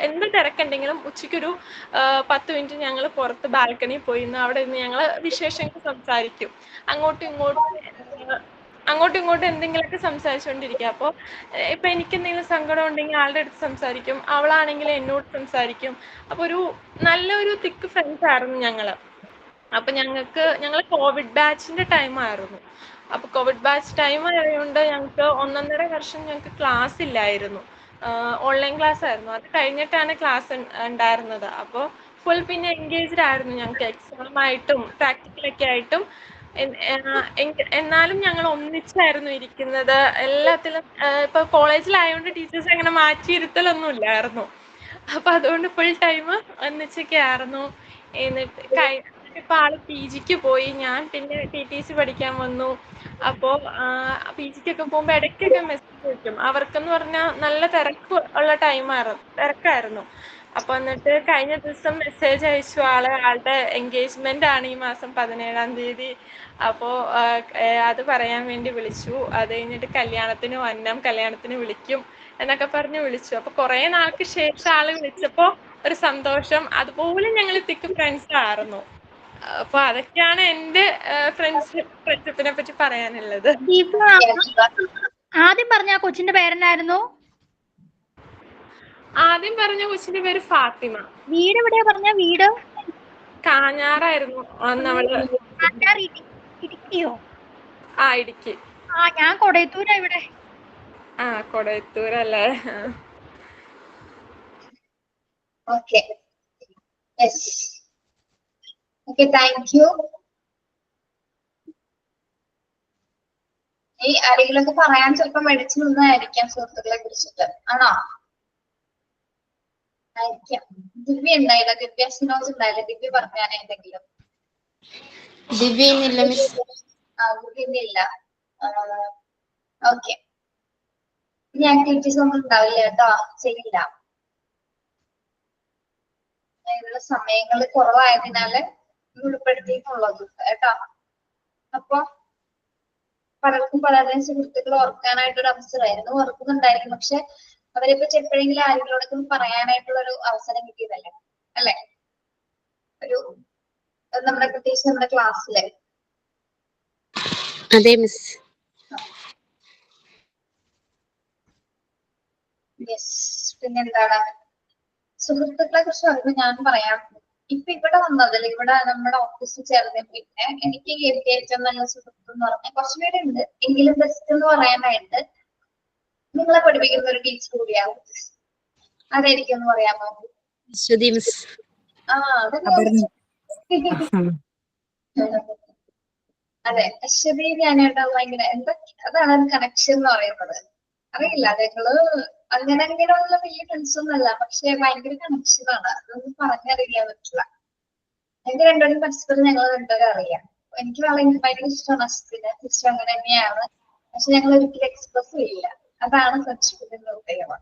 എന്ത് തിരക്കുണ്ടെങ്കിലും ഉച്ചയ്ക്കൊരു 10 മിനിറ്റ് ഞങ്ങൾ പുറത്ത് ബാൽക്കണിയിൽ പോയി നിന്ന് അവിടെ നിന്ന് ഞങ്ങൾ വിശേഷങ്ങൾ സംസാരിക്കും. അങ്ങോട്ടും ഇങ്ങോട്ടും എന്തെങ്കിലുമൊക്കെ സംസാരിച്ചുകൊണ്ടിരിക്കുക. അപ്പോൾ ഇപ്പൊ എനിക്ക് എന്തെങ്കിലും സങ്കടം ഉണ്ടെങ്കിൽ ആളുടെ അടുത്ത് സംസാരിക്കും, അവളാണെങ്കിൽ എന്നോട് സംസാരിക്കും. അപ്പൊ നല്ലൊരു തിക്ക് ഫ്രണ്ട്സ് ആയിരുന്നു ഞങ്ങള്. അപ്പൊ ഞങ്ങൾ കോവിഡ് ബാച്ചിന്റെ ടൈം ആയിരുന്നു. അപ്പൊ കോവിഡ് ബാച്ച് ടൈം ആയതുകൊണ്ട് ഞങ്ങൾക്ക് 1.5 വർഷം ഞങ്ങൾക്ക് ക്ലാസ് ഇല്ലായിരുന്നു. ഓൺലൈൻ ക്ലാസ് ആയിരുന്നു. അത് കഴിഞ്ഞിട്ടാണ് ക്ലാസ് ഉണ്ടായിരുന്നത്. അപ്പോൾ ഫുൾ പിന്നെ എൻഗേജ്ഡ് ആയിരുന്നു ഞങ്ങൾക്ക് എക്സാം ആയിട്ടും പ്രാക്ടിക്കലൊക്കെ ആയിട്ടും. എന്നാലും ഞങ്ങൾ ഒന്നിച്ചായിരുന്നു ഇരിക്കുന്നത് എല്ലാത്തിലും. ഇപ്പൊ കോളേജിലായതുകൊണ്ട് ടീച്ചേഴ്സ് അങ്ങനെ മാറ്റിയിരുത്തലൊന്നും ഇല്ലായിരുന്നു. അപ്പൊ അതുകൊണ്ട് ഫുൾ ടൈം ഒന്നിച്ചൊക്കെ ആയിരുന്നു. എന്നിട്ട് ഇപ്പൊ ആള് PGക്ക് പോയി. ഞാൻ പിന്നെ TTC പഠിക്കാൻ വന്നു. അപ്പോ PGക്കൊക്കെ പോകുമ്പോ ഇടയ്ക്കൊക്കെ മെസ്സേജ് അയക്കും. അവർക്കെന്ന് പറഞ്ഞാൽ നല്ല തിരക്ക് ഉള്ള തിരക്കായിരുന്നു. അപ്പൊ എന്നിട്ട് കഴിഞ്ഞ ദിവസം മെസ്സേജ് അയച്ചു. ആളുടെ എൻഗേജ്മെന്റ് ആണ് ഈ മാസം 17-ാം തീയതി. അപ്പോ അത് പറയാൻ വേണ്ടി വിളിച്ചു. അത് കഴിഞ്ഞിട്ട് കല്യാണത്തിന് വിളിക്കും എന്നൊക്കെ പറഞ്ഞ് വിളിച്ചു. അപ്പൊ കുറെ നാൾക്ക് ശേഷം ആള് വിളിച്ചപ്പോ ഒരു സന്തോഷം. അതുപോലെ ഞങ്ങൾ തിക്ക് ഫ്രണ്ട്സ് ആയിരുന്നു. അപ്പൊ അതൊക്കെയാണ് എന്റെ ഫ്രണ്ട്ഷിപ്പിനെ പറ്റി പറയാനുള്ളത്. ആദ്യം പറഞ്ഞ ആ കൊച്ചിന്റെ പേരെന്നായിരുന്നു? ആദ്യം പറഞ്ഞ കൊച്ചിന്റെ പേര് ഫാത്തിമ. വീട് എവിടെയാ പറഞ്ഞ? വീട് കാഞ്ഞാറായിരുന്നു. നമ്മള് ഇടുക്കിയോ? ഇടുക്കി. ഞാൻ കൊടയത്തൂരാ ഇവിടെ. കൊടയത്തൂരല്ലേ? Okay, yes, okay, thank you. ഈ ആരെങ്കിലുമൊക്കെ പറയാൻ ചിലപ്പോൾ മടിച്ചു നിന്നായിരിക്കാം സുഹൃത്തുക്കളെ കുറിച്ചിട്ട്. ആണോ? ആയിരിക്കാം. ദിവ്യ ഉണ്ടായില്ല? ദിവ്യ സിനോജ് ഉണ്ടായില്ല? ദിവ്യ പറഞ്ഞാൽ എന്തെങ്കിലും? ദിവ്യ ഇല്ല. ഓക്കെ, ഇനി ആക്ടിവിറ്റീസ് ഒന്നും ഉണ്ടാവില്ല കേട്ടോ, ചെയ്യില്ല. അതിനുള്ള സമയങ്ങൾ കുറവായതിനാല് ഉൾപ്പെടുത്തിയിട്ടുള്ളത് കേട്ടോ. അപ്പൊ പലർക്കും പലരുടെയും സുഹൃത്തുക്കൾ ഓർക്കാനായിട്ടൊരു അവസരമായിരുന്നു. ഓർക്കുന്നുണ്ടായിരിക്കും, പക്ഷെ അവരെ പറ്റി എപ്പോഴെങ്കിലും ആരെങ്കിലോടൊക്കെ പറയാനായിട്ടുള്ള ഒരു അവസരം കിട്ടിയതല്ലേ, അല്ലെ? പ്രത്യേകിച്ച് നമ്മുടെ ക്ലാസ്സിലെ. അതെ മിസ്. യെസ്. പിന്നെന്താണ്, സുഹൃത്തുക്കളെ കുറിച്ച് പറയുമ്പോൾ ഞാൻ പറയാം. ഇപ്പൊ ഇവിടെ വന്നതിൽ, ഇവിടെ നമ്മുടെ ഓഫീസിൽ ചേർന്ന പിന്നെ എനിക്ക് ഏറ്റവും നല്ല സുഹൃത്ത് എന്ന് പറഞ്ഞാൽ കുറച്ചുപേരുണ്ട്. എങ്കിലും ബെസ്റ്റ് എന്ന് പറയാനായിട്ട് നിങ്ങളെ പഠിപ്പിക്കുന്ന ഒരു ടീച്ചർ കൂടിയാവും. അതെനിക്കൊന്ന് പറയാമോ? മിസ്. അതെ, അശ്വതി ഞാനായിട്ട് ഭയങ്കര അതാണ് ഒരു കണക്ഷൻ എന്ന് പറയുന്നത്. അറിയില്ല, ഞങ്ങള് അങ്ങനെയുള്ള വലിയ ഫ്രണ്ട്സ് ഒന്നുമല്ല, പക്ഷെ ഭയങ്കര കണക്ഷനാണ്. അതൊന്നും പറഞ്ഞറിയാൻ പറ്റില്ല. ഞങ്ങൾക്ക് രണ്ടുപേരും പരസ്പരം ഞങ്ങൾ രണ്ടുപേരും അറിയാം. എനിക്ക് ഭയങ്കര ഇഷ്ടമാണ് അശ്വതിനെ. ഇഷ്ടം അങ്ങനെ തന്നെയാണ്. പക്ഷെ ഞങ്ങൾ ഒരിക്കലും എക്സ്പ്രസ് ചെയ്യില്ല. അതാണ് ഫ്രണ്ട്ഷിപ്പിന്റെ പ്രത്യേകത.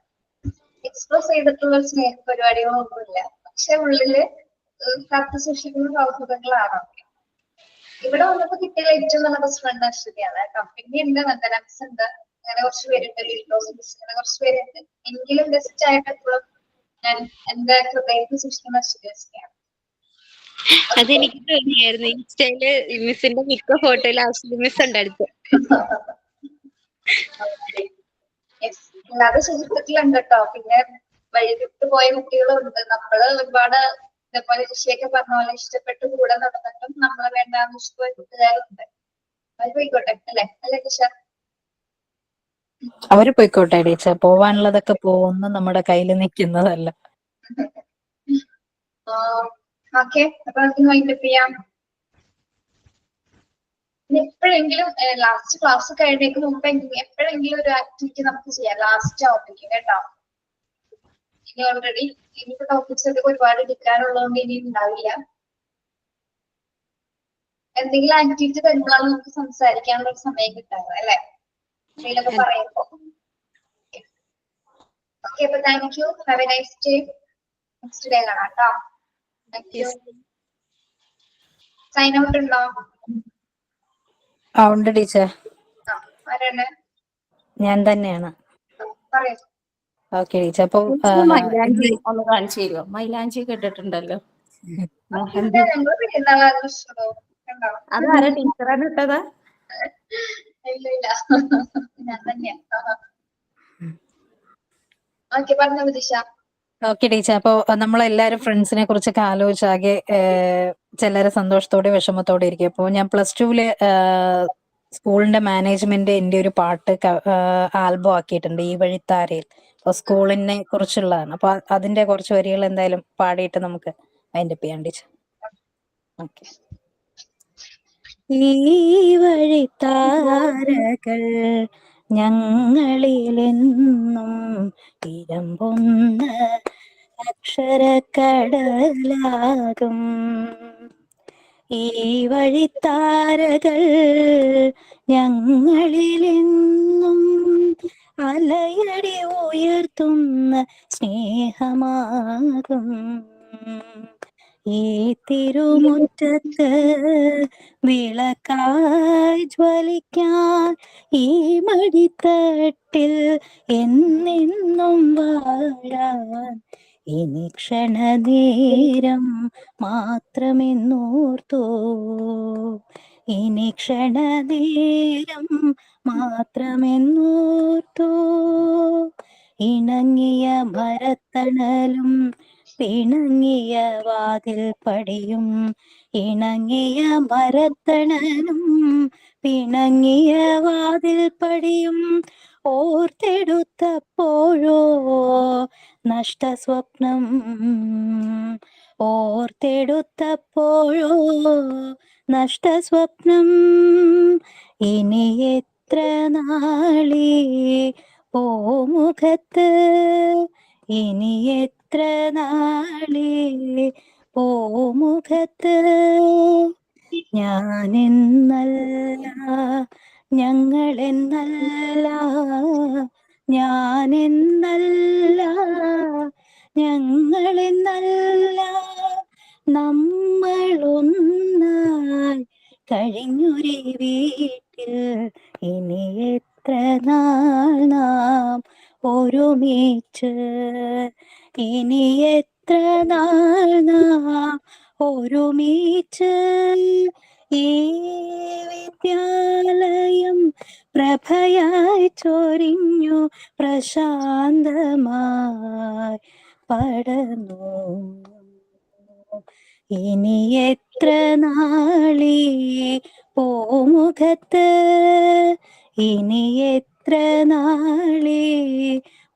എക്സ്പ്രസ് ചെയ്തിട്ടുള്ള സ്നേഹ പരിപാടികളൊന്നുമില്ല, പക്ഷെ ഉള്ളില് കാത്തു സൂക്ഷിക്കുന്ന സൗഹൃദങ്ങളാണ്. ഇവിടെ വന്നപ്പോ കിട്ടിയ ഏറ്റവും നല്ല ബെസ്റ്റ് ഫ്രണ്ട് അശ്വതിയാണ് കേട്ടോ. പിന്നെ ഉണ്ട് നന്ദനംസ് ഉണ്ട്, അങ്ങനെ കുറച്ച് പേരുണ്ട്, അങ്ങനെ കുറച്ച് പേരുണ്ട്. എങ്കിലും ബെസ്റ്റ് ആയിട്ട് എപ്പോഴും ഞാൻ എന്റെ ഹൃദയത്തിൽ സൂക്ഷിക്കുന്ന അശ്വതിയാണ്. അതെനിക്ക് തോന്നിയായിരുന്നു. ഇൻസ്റ്റയില് മിസ്സിന്റെ മിക്ക ഫോട്ടോയില് അശ്വതി മിസ് ഉണ്ടായിരുന്നു. അല്ലാതെ സുഹൃത്തുക്കളുണ്ട് കേട്ടോ. പിന്നെ വഴിവിട്ട് പോയ കുട്ടികളുണ്ട്. നമ്മള് ഒരുപാട് ഇതേപോലെ ഋഷിയൊക്കെ പറഞ്ഞ പോലെ ഇഷ്ടപ്പെട്ട് കൂടെ നടന്നിട്ടും നമ്മളെ വേണ്ടാന്ന് ഇഷ്ടമായ കൂട്ടുകാരുണ്ട്. അത് പോയിക്കോട്ടെ, അല്ലേ ഋഷ? അവര് പോയിക്കോട്ടെ ടീച്ചർ, പോവാനുള്ളതൊക്കെ പോകുന്ന നമ്മുടെ കയ്യിൽ നിൽക്കുന്നതല്ല. ഓക്കെ, അപ്പൊ നമുക്ക് വൈൻഡപ്പ് ചെയ്യാം. എപ്പോഴെങ്കിലും ലാസ്റ്റ് ക്ലാസ് കഴിഞ്ഞേക്ക് മുമ്പ് എപ്പോഴെങ്കിലും ഒരു ആക്ടിവിറ്റി നമുക്ക് ചെയ്യാം ലാസ്റ്റ് ആവുമ്പോഴേക്കും കേട്ടോ. ഇനി ഓൾറെഡി ഇനിയിപ്പോ ടോപ്പിക്സ് ഒക്കെ ഒരുപാട് എടുക്കാനുള്ളതുകൊണ്ട് ഇനി ഉണ്ടാവില്ല. എന്തെങ്കിലും ആക്ടിവിറ്റി തരുമ്പോഴാണ് നമുക്ക് സംസാരിക്കാനുള്ള ഒരു സമയം കിട്ടാറ്, അല്ലെ? എന്തെങ്കിലുമൊക്കെ പറയുമ്പോ ഓക്കെ, അപ്പൊ thank you. Have A nice day. Next day കാണാം കേട്ടോ. Thank you. സൈൻ ഔട്ട് ഉണ്ടോ? ഉണ്ട് ടീച്ചർ. ആരാണ്? ഞാൻ തന്നെയാണ്. പറയൂ. Okay teacher. അപ്പൊ മൈലാഞ്ചി ഒന്ന് കാണിച്ചു തരുമോ? മൈലാഞ്ചി കേട്ടിട്ടുണ്ടല്ലോ. ഞങ്ങൾ പെരുന്നാളാ കണ്ടോ? അതാരാ ടീച്ചറാണ് ഇട്ടതാ? ഇല്ല ഞാൻ തന്നെയാ. ഓക്കെ, പറഞ്ഞോളൂ ദിശ. Okay teacher. അപ്പൊ നമ്മളെല്ലാരും ഫ്രണ്ട്സിനെ കുറിച്ചൊക്കെ ആലോചിച്ചാകെ ചിലരെ സന്തോഷത്തോടെ വിഷമത്തോടെ ഇരിക്കും. അപ്പൊ ഞാൻ +2 സ്കൂളിന്റെ മാനേജ്മെന്റ് എന്റെ ഒരു പാട്ട് ആൽബം ആക്കിയിട്ടുണ്ട്, ഈ വഴിത്താരയിൽ. അപ്പൊ സ്കൂളിനെ കുറിച്ചുള്ളതാണ്. അപ്പൊ അതിന്റെ കുറച്ച് വരികൾ എന്തായാലും പാടിയിട്ട് നമുക്ക് അതിന്റെ ചെയ്യാം ടീച്ചർ. ഓക്കെ. ഈ വഴിത്താരകൾ ഞങ്ങളിലെന്നും ഇരമ്പുന്ന അക്ഷരക്കടലാകും. ഈ വഴിത്താരകൾ ഞങ്ങളിലെന്നും അലയടി ഉയർത്തുന്ന സ്നേഹമാകും. ഈ തിരുമുറ്റത്ത് വിളക്കായി ജ്വലിക്കാൻ ഈ മടിത്തട്ടിൽ എന്നെന്നും വാഴാൻ ഇനി ക്ഷണനേരം മാത്രമെന്നോർത്തോ, ഇനി ക്ഷണനേരം മാത്രമെന്നോർത്തോ. ഇണങ്ങിയ മരത്തണലും പിണങ്ങിയ വാതിൽ പടിയും, ഇണങ്ങിയ മരത്തണലും പിണങ്ങിയ വാതിൽ പടിയും ഓർത്തെടുത്തപ്പോഴോ നഷ്ടസ്വപ്നം, ഓർത്തെടുത്തപ്പോഴോ നഷ്ടസ്വപ്നം. ഇനി എത്ര നാളീ പൂമുഖത്ത്, ഇനി എത്ര നാളീ പൂമുഖത്ത് ഞാനെന്നല്ല, ഞങ്ങളെന്നല്ല, ഞാനെന്നല്ല, ഞങ്ങളെന്നല്ല, നമ്മളൊന്നായി കഴിഞ്ഞൊരു വീട്ടിൽ ഇനി എത്ര നാൾ നാം ഒരുമിച്ച്, ഇനി എത്ര നാൾ നാം ഒരുമിച്ച്. ഈ വിദ്യാലയം പ്രഭയായി ചൊരിഞ്ഞു പ്രശാന്തമായി പടർന്നു. ഇനി എത്ര നാളീ പൂമുഖത്ത്, ഇനി എത്ര നാളീ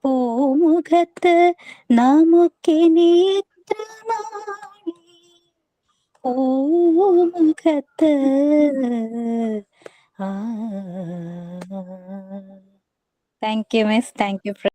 പൂമുഖത്ത്, നമുക്കിനി എത്ര നാളീ പൂമുഖത്ത്. Thank you miss. Thank U.